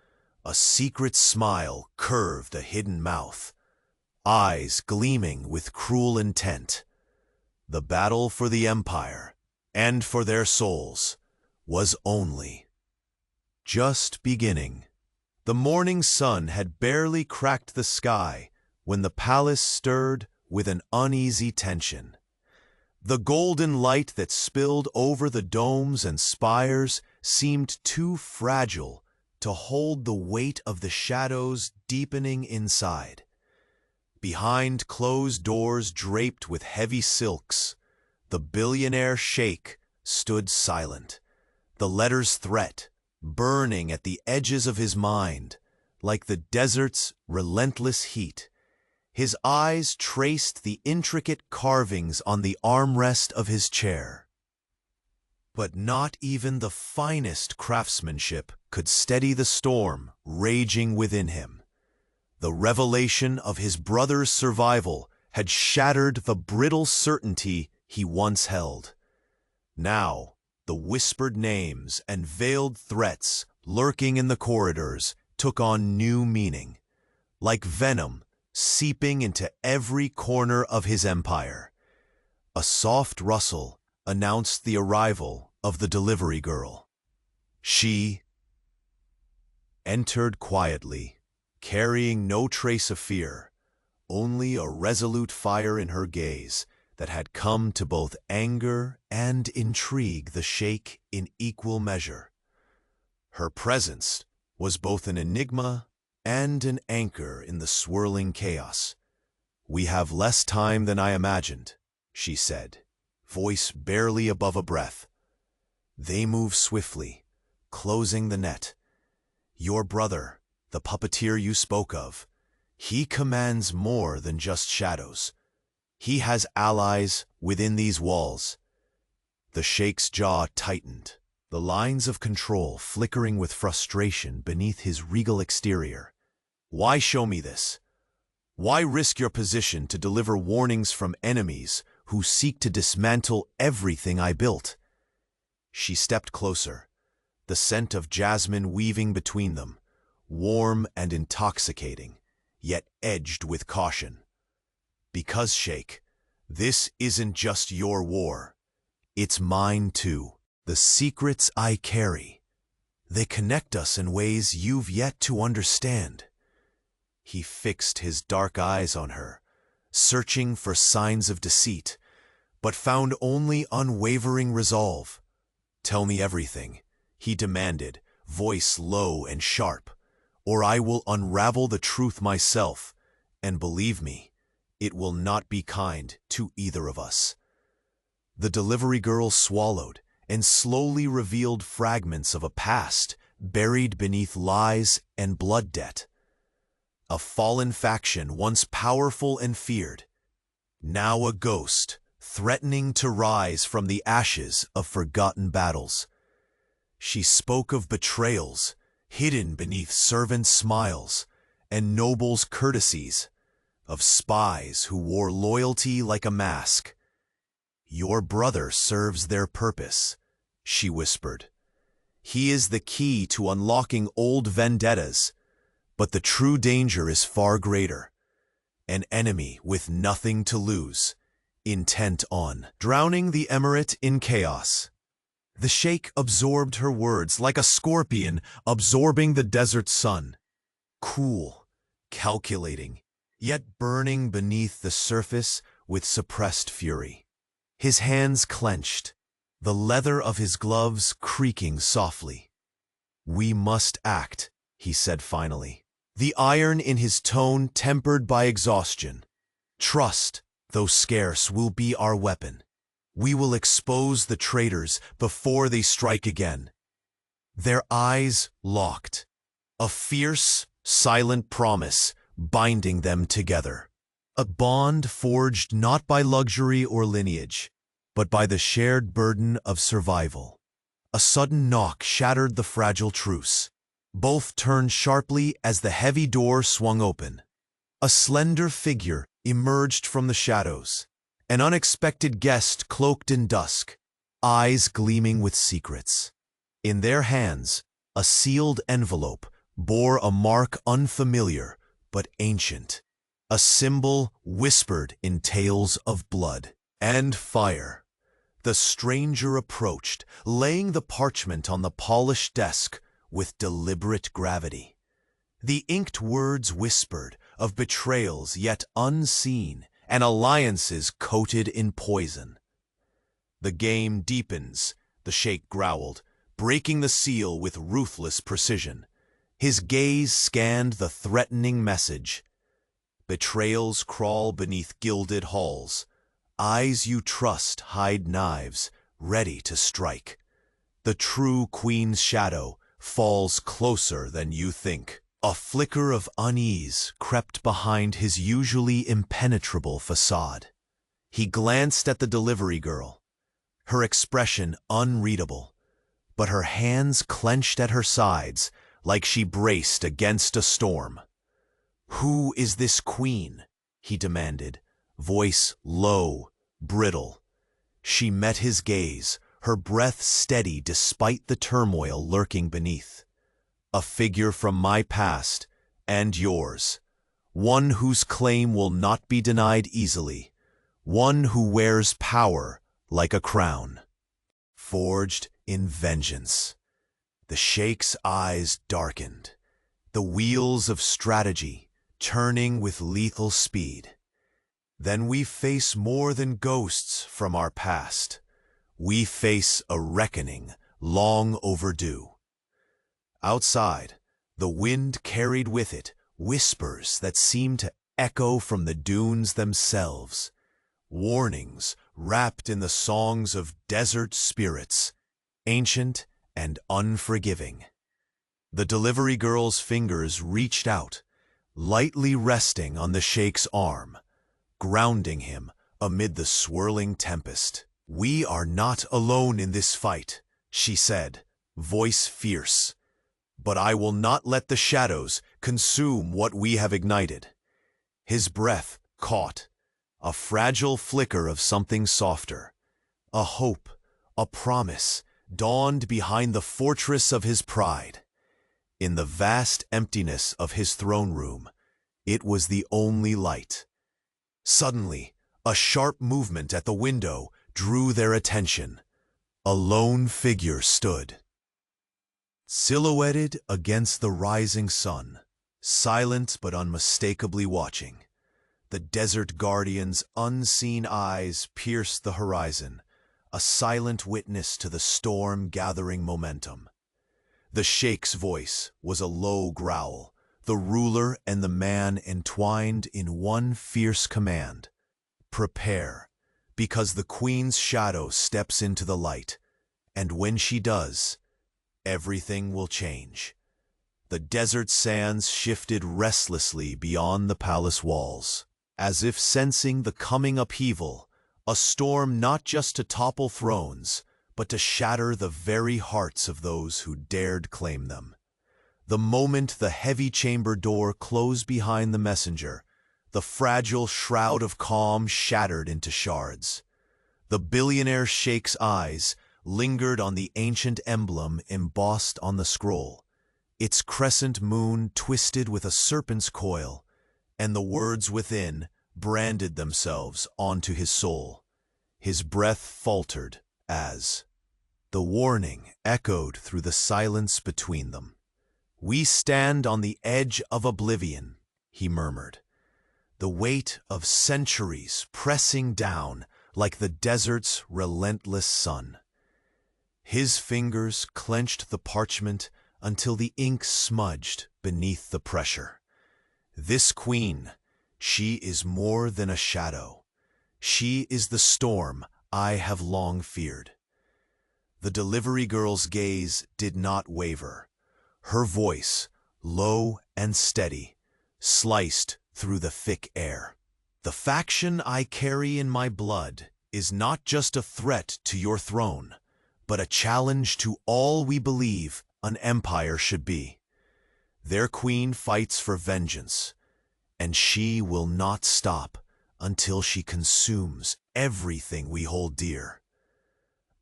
a secret smile curved a hidden mouth, eyes gleaming with cruel intent. The battle for the empire, and for their souls, was only just beginning. The morning sun had barely cracked the sky when the palace stirred with an uneasy tension. The golden light that spilled over the domes and spires seemed too fragile to hold the weight of the shadows deepening inside. Behind closed doors draped with heavy silks, the billionaire sheikh stood silent, the letter's threat burning at the edges of his mind like the desert's relentless heat. His eyes traced the intricate carvings on the armrest of his chair. But not even the finest craftsmanship could steady the storm raging within him. The revelation of his brother's survival had shattered the brittle certainty he once held. Now, the whispered names and veiled threats lurking in the corridors took on new meaning, like venom seeping into every corner of his empire. A soft rustle announced the arrival of the delivery girl. She entered quietly, carrying no trace of fear, only a resolute fire in her gaze that had come to both anger and intrigue the Sheikh in equal measure. Her presence was both an enigma and an anchor in the swirling chaos. "We have less time than I imagined," she said, voice barely above a breath. "They move swiftly, closing the net. Your brother, the puppeteer you spoke of, he commands more than just shadows. He has allies within these walls." The Sheikh's jaw tightened, the lines of control flickering with frustration beneath his regal exterior. "Why show me this? Why risk your position to deliver warnings from enemies who seek to dismantle everything I built?" She stepped closer, the scent of jasmine weaving between them, warm and intoxicating, yet edged with caution. "Because, Sheikh, this isn't just your war. It's mine too. The secrets I carry, they connect us in ways you've yet to understand." He fixed his dark eyes on her, searching for signs of deceit, but found only unwavering resolve. "Tell me everything," he demanded, voice low and sharp, "or I will unravel the truth myself, and believe me, it will not be kind to either of us." The delivery girl swallowed and slowly revealed fragments of a past buried beneath lies and blood debt. A fallen faction once powerful and feared, now a ghost threatening to rise from the ashes of forgotten battles. She spoke of betrayals hidden beneath servants' smiles and nobles' courtesies, of spies who wore loyalty like a mask. "Your brother serves their purpose," she whispered. "He is the key to unlocking old vendettas, but the true danger is far greater. An enemy with nothing to lose, intent on drowning the emirate in chaos." The Sheikh absorbed her words like a scorpion absorbing the desert sun. Cool, calculating, yet burning beneath the surface with suppressed fury. His hands clenched, the leather of his gloves creaking softly. "We must act," he said finally, the iron in his tone tempered by exhaustion. "Trust, though scarce, will be our weapon. We will expose the traitors before they strike again." Their eyes locked, a fierce, silent promise binding them together. A bond forged not by luxury or lineage, but by the shared burden of survival. A sudden knock shattered the fragile truce. Both turned sharply as the heavy door swung open. A slender figure emerged from the shadows, an unexpected guest cloaked in dusk, eyes gleaming with secrets. In their hands, a sealed envelope bore a mark unfamiliar but ancient, a symbol whispered in tales of blood and fire. The stranger approached, laying the parchment on the polished desk with deliberate gravity. The inked words whispered of betrayals yet unseen and alliances coated in poison. "The game deepens," the Sheikh growled, breaking the seal with ruthless precision. His gaze scanned the threatening message. "Betrayals crawl beneath gilded halls. Eyes you trust hide knives, ready to strike. The true queen's shadow falls closer than you think." A flicker of unease crept behind his usually impenetrable facade. He glanced at the delivery girl, her expression unreadable, but her hands clenched at her sides like she braced against a storm. "Who is this queen?" he demanded, voice low, brittle. She met his gaze, her breath steady despite the turmoil lurking beneath. "A figure from my past and yours, one whose claim will not be denied easily, one who wears power like a crown, forged in vengeance." The Sheikh's eyes darkened, the wheels of strategy turning with lethal speed. Then we face more than ghosts from our past. We face a reckoning long overdue. Outside, the wind carried with it whispers that seem to echo from the dunes themselves, warnings wrapped in the songs of desert spirits, ancient and unforgiving. The delivery girl's fingers reached out, lightly resting on the Sheikh's arm, grounding him amid the swirling tempest. "We are not alone in this fight," she said, voice fierce. "But I will not let the shadows consume what we have ignited." His breath caught, a fragile flicker of something softer. A hope, a promise, dawned behind the fortress of his pride. In the vast emptiness of his throne room, it was the only light. Suddenly, a sharp movement at the window drew their attention. A lone figure stood, silhouetted against the rising sun, silent but unmistakably watching. The desert guardian's unseen eyes pierced the horizon, a silent witness to the storm gathering momentum. The Sheikh's voice was a low growl, the ruler and the man entwined in one fierce command. "Prepare, because the Queen's shadow steps into the light, and when she does, everything will change." The desert sands shifted restlessly beyond the palace walls, as if sensing the coming upheaval, a storm not just to topple thrones, but to shatter the very hearts of those who dared claim them. The moment the heavy chamber door closed behind the messenger, the fragile shroud of calm shattered into shards. The billionaire Sheikh's eyes lingered on the ancient emblem embossed on the scroll, its crescent moon twisted with a serpent's coil, and the words within branded themselves onto his soul. His breath faltered as the warning echoed through the silence between them. "We stand on the edge of oblivion," he murmured, the weight of centuries pressing down like the desert's relentless sun. His fingers clenched the parchment until the ink smudged beneath the pressure. "This queen, she is more than a shadow. She is the storm I have long feared." The delivery girl's gaze did not waver. Her voice, low and steady, sliced through the thick air. "The faction I carry in my blood is not just a threat to your throne, but a challenge to all we believe an empire should be. Their queen fights for vengeance, and she will not stop until she consumes everything we hold dear."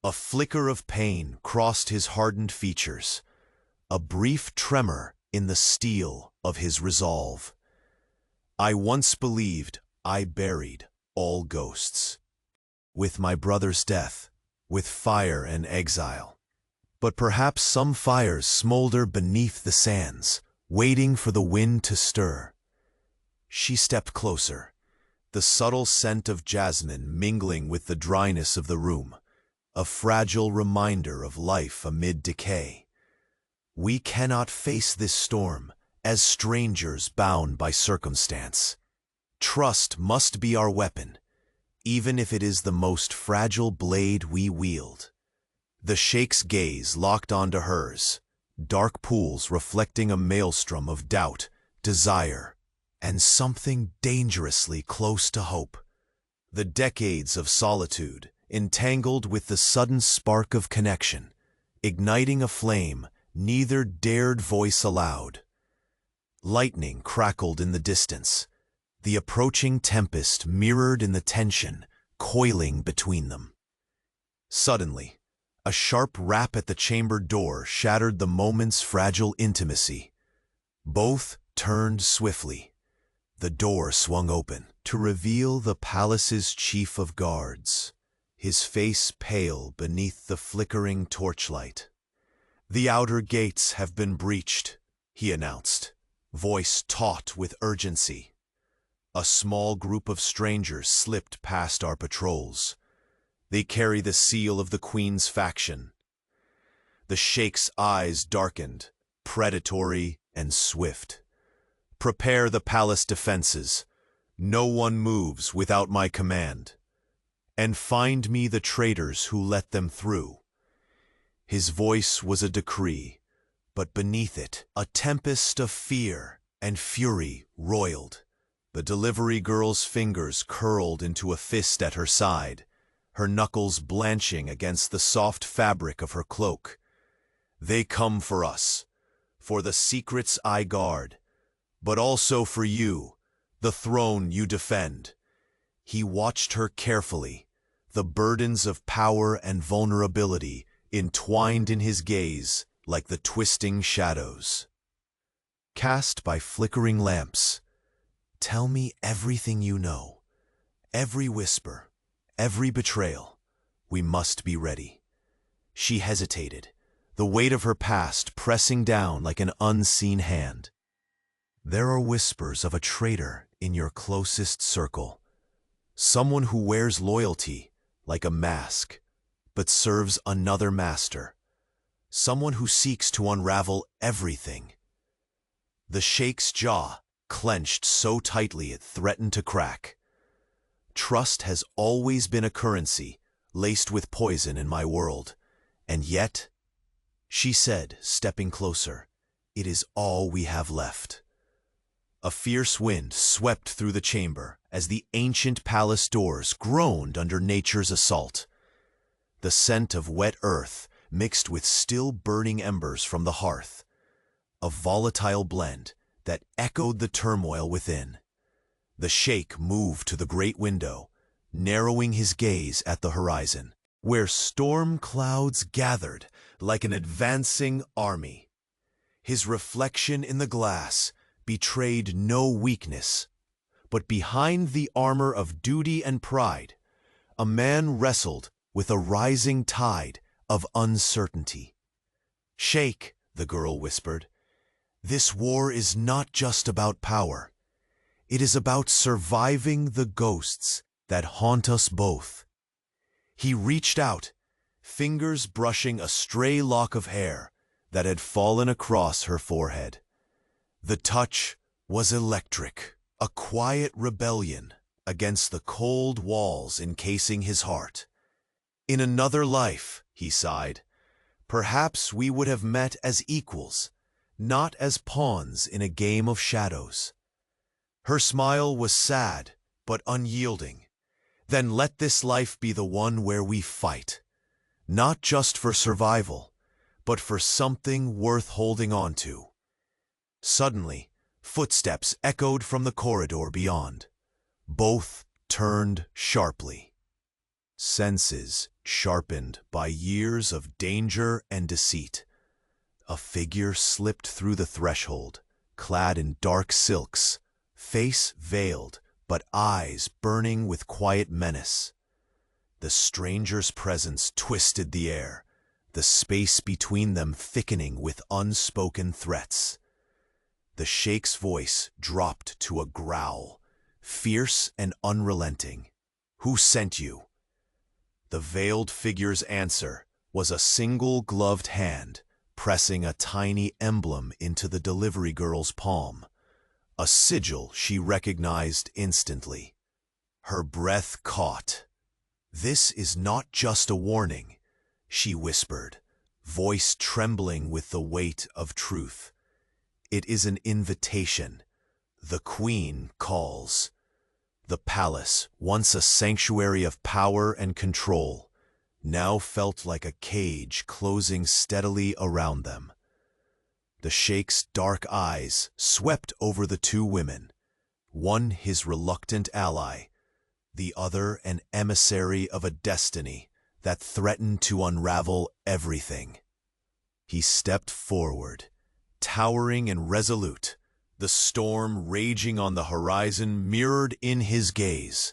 A flicker of pain crossed his hardened features, a brief tremor in the steel of his resolve. "I once believed I buried all ghosts. With my brother's death, with fire and exile. But perhaps some fires smolder beneath the sands, waiting for the wind to stir." She stepped closer, the subtle scent of jasmine mingling with the dryness of the room, a fragile reminder of life amid decay. "We cannot face this storm as strangers bound by circumstance. Trust must be our weapon, even if it is the most fragile blade we wield." The Sheikh's gaze locked onto hers, dark pools reflecting a maelstrom of doubt, desire, and something dangerously close to hope. The decades of solitude entangled with the sudden spark of connection, igniting a flame neither dared voice aloud. Lightning crackled in the distance, the approaching tempest mirrored in the tension coiling between them. Suddenly, a sharp rap at the chamber door shattered the moment's fragile intimacy. Both turned swiftly. The door swung open to reveal the palace's chief of guards, his face pale beneath the flickering torchlight. "The outer gates have been breached," he announced, voice taut with urgency. A small group of strangers slipped past our patrols. They carry the seal of the Queen's faction. The Sheikh's eyes darkened, predatory and swift. Prepare the palace defenses. No one moves without my command. And find me the traitors who let them through. His voice was a decree, but beneath it, a tempest of fear and fury roiled. The delivery girl's fingers curled into a fist at her side, her knuckles blanching against the soft fabric of her cloak. They come for us, for the secrets I guard, but also for you, the throne you defend. He watched her carefully, the burdens of power and vulnerability entwined in his gaze like the twisting shadows. Cast by flickering lamps, tell me everything you know, every whisper, every betrayal. We must be ready. She hesitated, the weight of her past pressing down like an unseen hand. There are whispers of a traitor in your closest circle, someone who wears loyalty like a mask, but serves another master, someone who seeks to unravel everything. The Sheikh's jaw clenched so tightly it threatened to crack. Trust has always been a currency laced with poison in my world, and yet, she said, stepping closer, it is all we have left. A fierce wind swept through the chamber as the ancient palace doors groaned under nature's assault. The scent of wet earth mixed with still burning embers from the hearth, a volatile blend that echoed the turmoil within. The Sheikh moved to the great window, narrowing his gaze at the horizon, where storm clouds gathered like an advancing army. His reflection in the glass betrayed no weakness, but behind the armor of duty and pride, a man wrestled with a rising tide of uncertainty. "Sheikh," the girl whispered, "this war is not just about power. It is about surviving the ghosts that haunt us both." He reached out, fingers brushing a stray lock of hair that had fallen across her forehead. The touch was electric, a quiet rebellion against the cold walls encasing his heart. "In another life," he sighed, "perhaps we would have met as equals, not as pawns in a game of shadows." Her smile was sad but unyielding. "Then let this life be the one where we fight, not just for survival, but for something worth holding on to." Suddenly, footsteps echoed from the corridor beyond. Both turned sharply. Senses sharpened by years of danger and deceit. A figure slipped through the threshold, clad in dark silks, face veiled, but eyes burning with quiet menace. The stranger's presence twisted the air, the space between them thickening with unspoken threats. The Sheikh's voice dropped to a growl, fierce and unrelenting. "Who sent you?" The veiled figure's answer was a single gloved hand pressing a tiny emblem into the delivery girl's palm, a sigil she recognized instantly. Her breath caught. "This is not just a warning," she whispered, voice trembling with the weight of truth. "It is an invitation. The Queen calls." The palace, once a sanctuary of power and control, now felt like a cage closing steadily around them. The Sheikh's dark eyes swept over the two women, one his reluctant ally, the other an emissary of a destiny that threatened to unravel everything. He stepped forward, towering and resolute, the storm raging on the horizon mirrored in his gaze.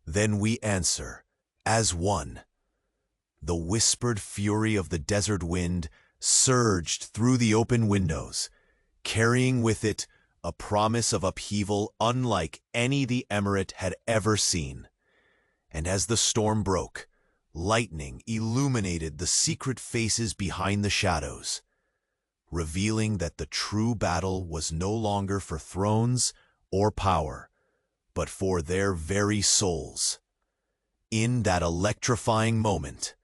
"Then we answer, as one." The whispered fury of the desert wind surged through the open windows, carrying with it a promise of upheaval unlike any the emirate had ever seen. And as the storm broke, lightning illuminated the secret faces behind the shadows, revealing that the true battle was no longer for thrones or power, but for their very souls. In that electrifying moment,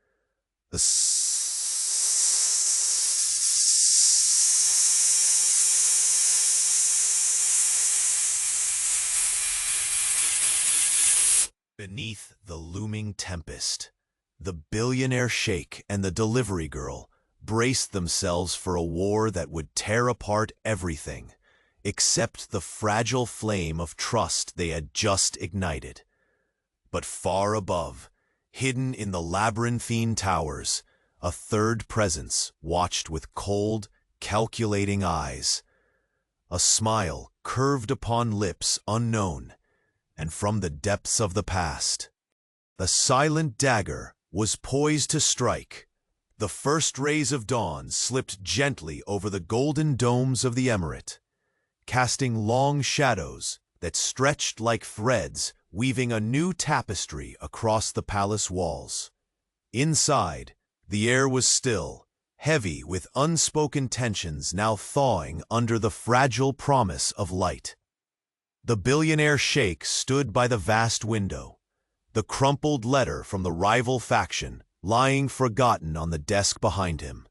beneath the looming tempest, the billionaire sheikh and the delivery girl braced themselves for a war that would tear apart everything except the fragile flame of trust they had just ignited. But far above, hidden in the labyrinthine towers, a third presence watched with cold, calculating eyes. A smile curved upon lips unknown, and from the depths of the past, the silent dagger was poised to strike. The first rays of dawn slipped gently over the golden domes of the emirate, casting long shadows that stretched like threads, weaving a new tapestry across the palace walls. Inside, the air was still, heavy with unspoken tensions now thawing under the fragile promise of light. The billionaire sheikh stood by the vast window, the crumpled letter from the rival faction lying forgotten on the desk behind him.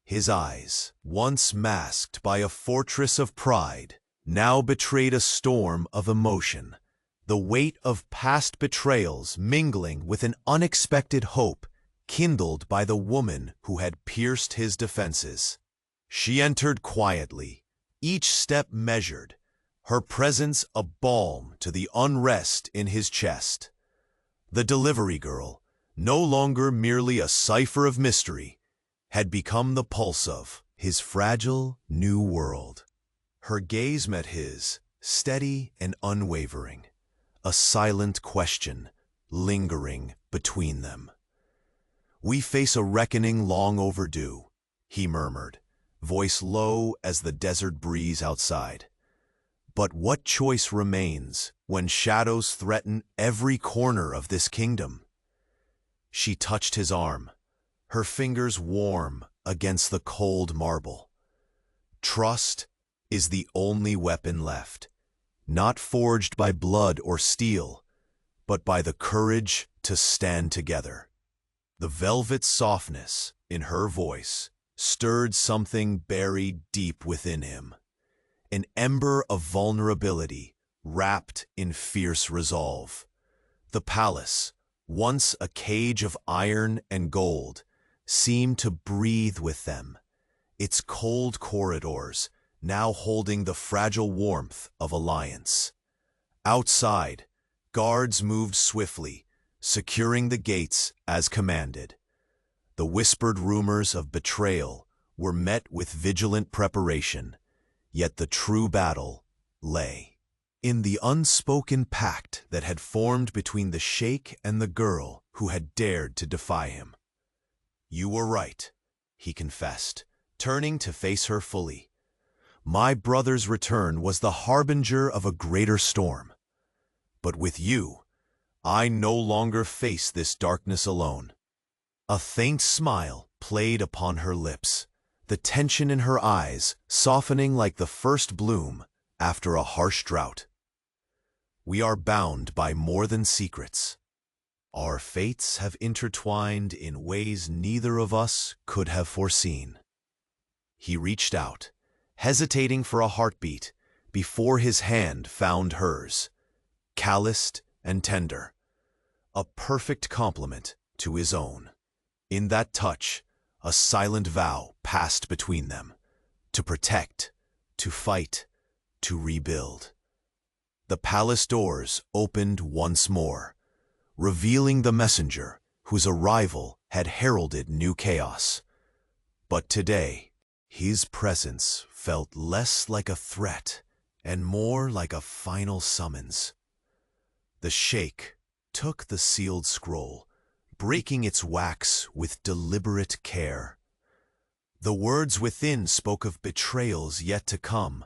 His eyes, once masked by a fortress of pride, now betrayed a storm of emotion, the weight of past betrayals mingling with an unexpected hope kindled by the woman who had pierced his defenses. She entered quietly, each step measured, her presence a balm to the unrest in his chest. The delivery girl, no longer merely a cipher of mystery, had become the pulse of his fragile new world. Her gaze met his, steady and unwavering, a silent question lingering between them. "We face a reckoning long overdue," he murmured, voice low as the desert breeze outside. "But what choice remains when shadows threaten every corner of this kingdom?" She touched his arm, her fingers warm against the cold marble. "Trust is the only weapon left, not forged by blood or steel, but by the courage to stand together." The velvet softness in her voice stirred something buried deep within him, an ember of vulnerability wrapped in fierce resolve. The palace, once a cage of iron and gold, seemed to breathe with them, its cold corridors now holding the fragile warmth of alliance. Outside, guards moved swiftly, securing the gates as commanded. The whispered rumors of betrayal were met with vigilant preparation, yet the true battle lay in the unspoken pact that had formed between the sheikh and the girl who had dared to defy him. "You were right," he confessed, turning to face her fully. "My brother's return was the harbinger of a greater storm. But with you, I no longer face this darkness alone." A faint smile played upon her lips, the tension in her eyes softening like the first bloom after a harsh drought. "We are bound by more than secrets. Our fates have intertwined in ways neither of us could have foreseen." He reached out, hesitating for a heartbeat before his hand found hers, calloused and tender, a perfect complement to his own. In that touch, a silent vow passed between them, to protect, to fight, to rebuild. The palace doors opened once more, revealing the messenger whose arrival had heralded new chaos. But today, his presence felt less like a threat and more like a final summons. The sheikh took the sealed scroll, breaking its wax with deliberate care. The words within spoke of betrayals yet to come,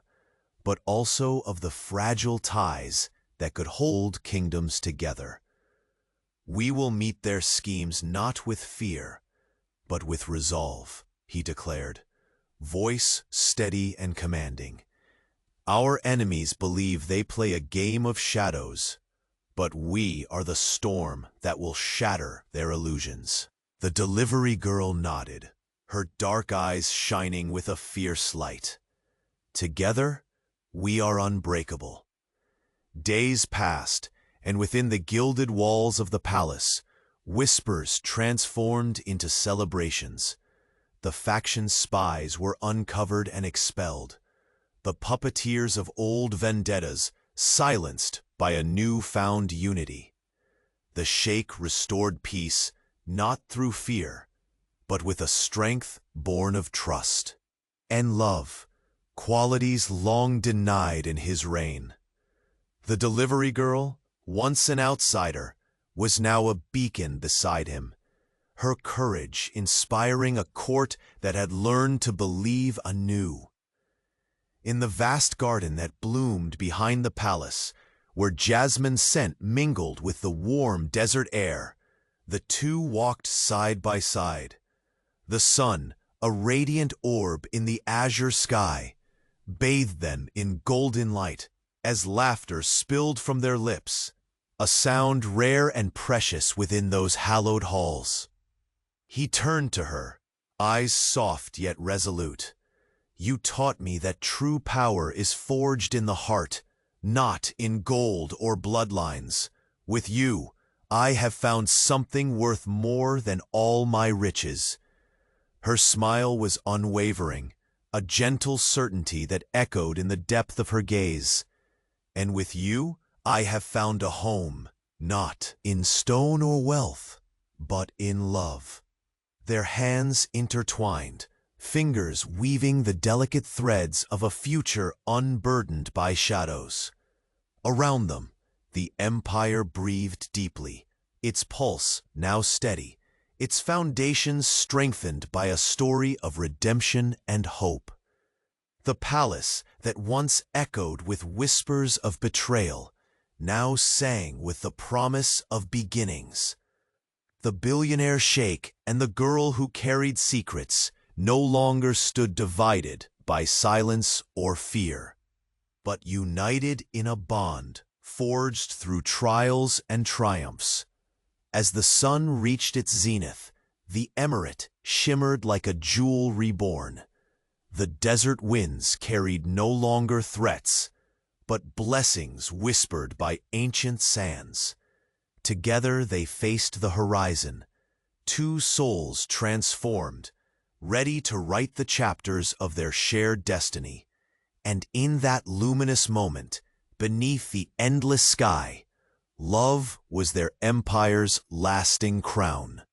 but also of the fragile ties that could hold kingdoms together. "We will meet their schemes not with fear, but with resolve," he declared, voice steady and commanding. "Our enemies believe they play a game of shadows, but we are the storm that will shatter their illusions." The delivery girl nodded, her dark eyes shining with a fierce light. "Together, we are unbreakable." Days passed, and within the gilded walls of the palace, whispers transformed into celebrations. The faction's spies were uncovered and expelled, the puppeteers of old vendettas silenced by a new-found unity. The Sheikh restored peace not through fear, but with a strength born of trust and love, qualities long denied in his reign. The delivery girl, once an outsider, was now a beacon beside him, her courage inspiring a court that had learned to believe anew. In the vast garden that bloomed behind the palace, where jasmine scent mingled with the warm desert air, the two walked side by side. The sun, a radiant orb in the azure sky, bathed them in golden light as laughter spilled from their lips, a sound rare and precious within those hallowed halls. He turned to her, eyes soft yet resolute. "You taught me that true power is forged in the heart, not in gold or bloodlines. With you, I have found something worth more than all my riches." Her smile was unwavering, a gentle certainty that echoed in the depth of her gaze. "And with you, I have found a home, not in stone or wealth, but in love." Their hands intertwined, fingers weaving the delicate threads of a future unburdened by shadows. Around them, the empire breathed deeply, its pulse now steady, its foundations strengthened by a story of redemption and hope. The palace that once echoed with whispers of betrayal now sang with the promise of beginnings. The billionaire sheikh and the girl who carried secrets no longer stood divided by silence or fear, but united in a bond forged through trials and triumphs. As the sun reached its zenith, the emirate shimmered like a jewel reborn. The desert winds carried no longer threats, but blessings whispered by ancient sands. Together they faced the horizon, two souls transformed, ready to write the chapters of their shared destiny. And in that luminous moment, beneath the endless sky, love was their empire's lasting crown.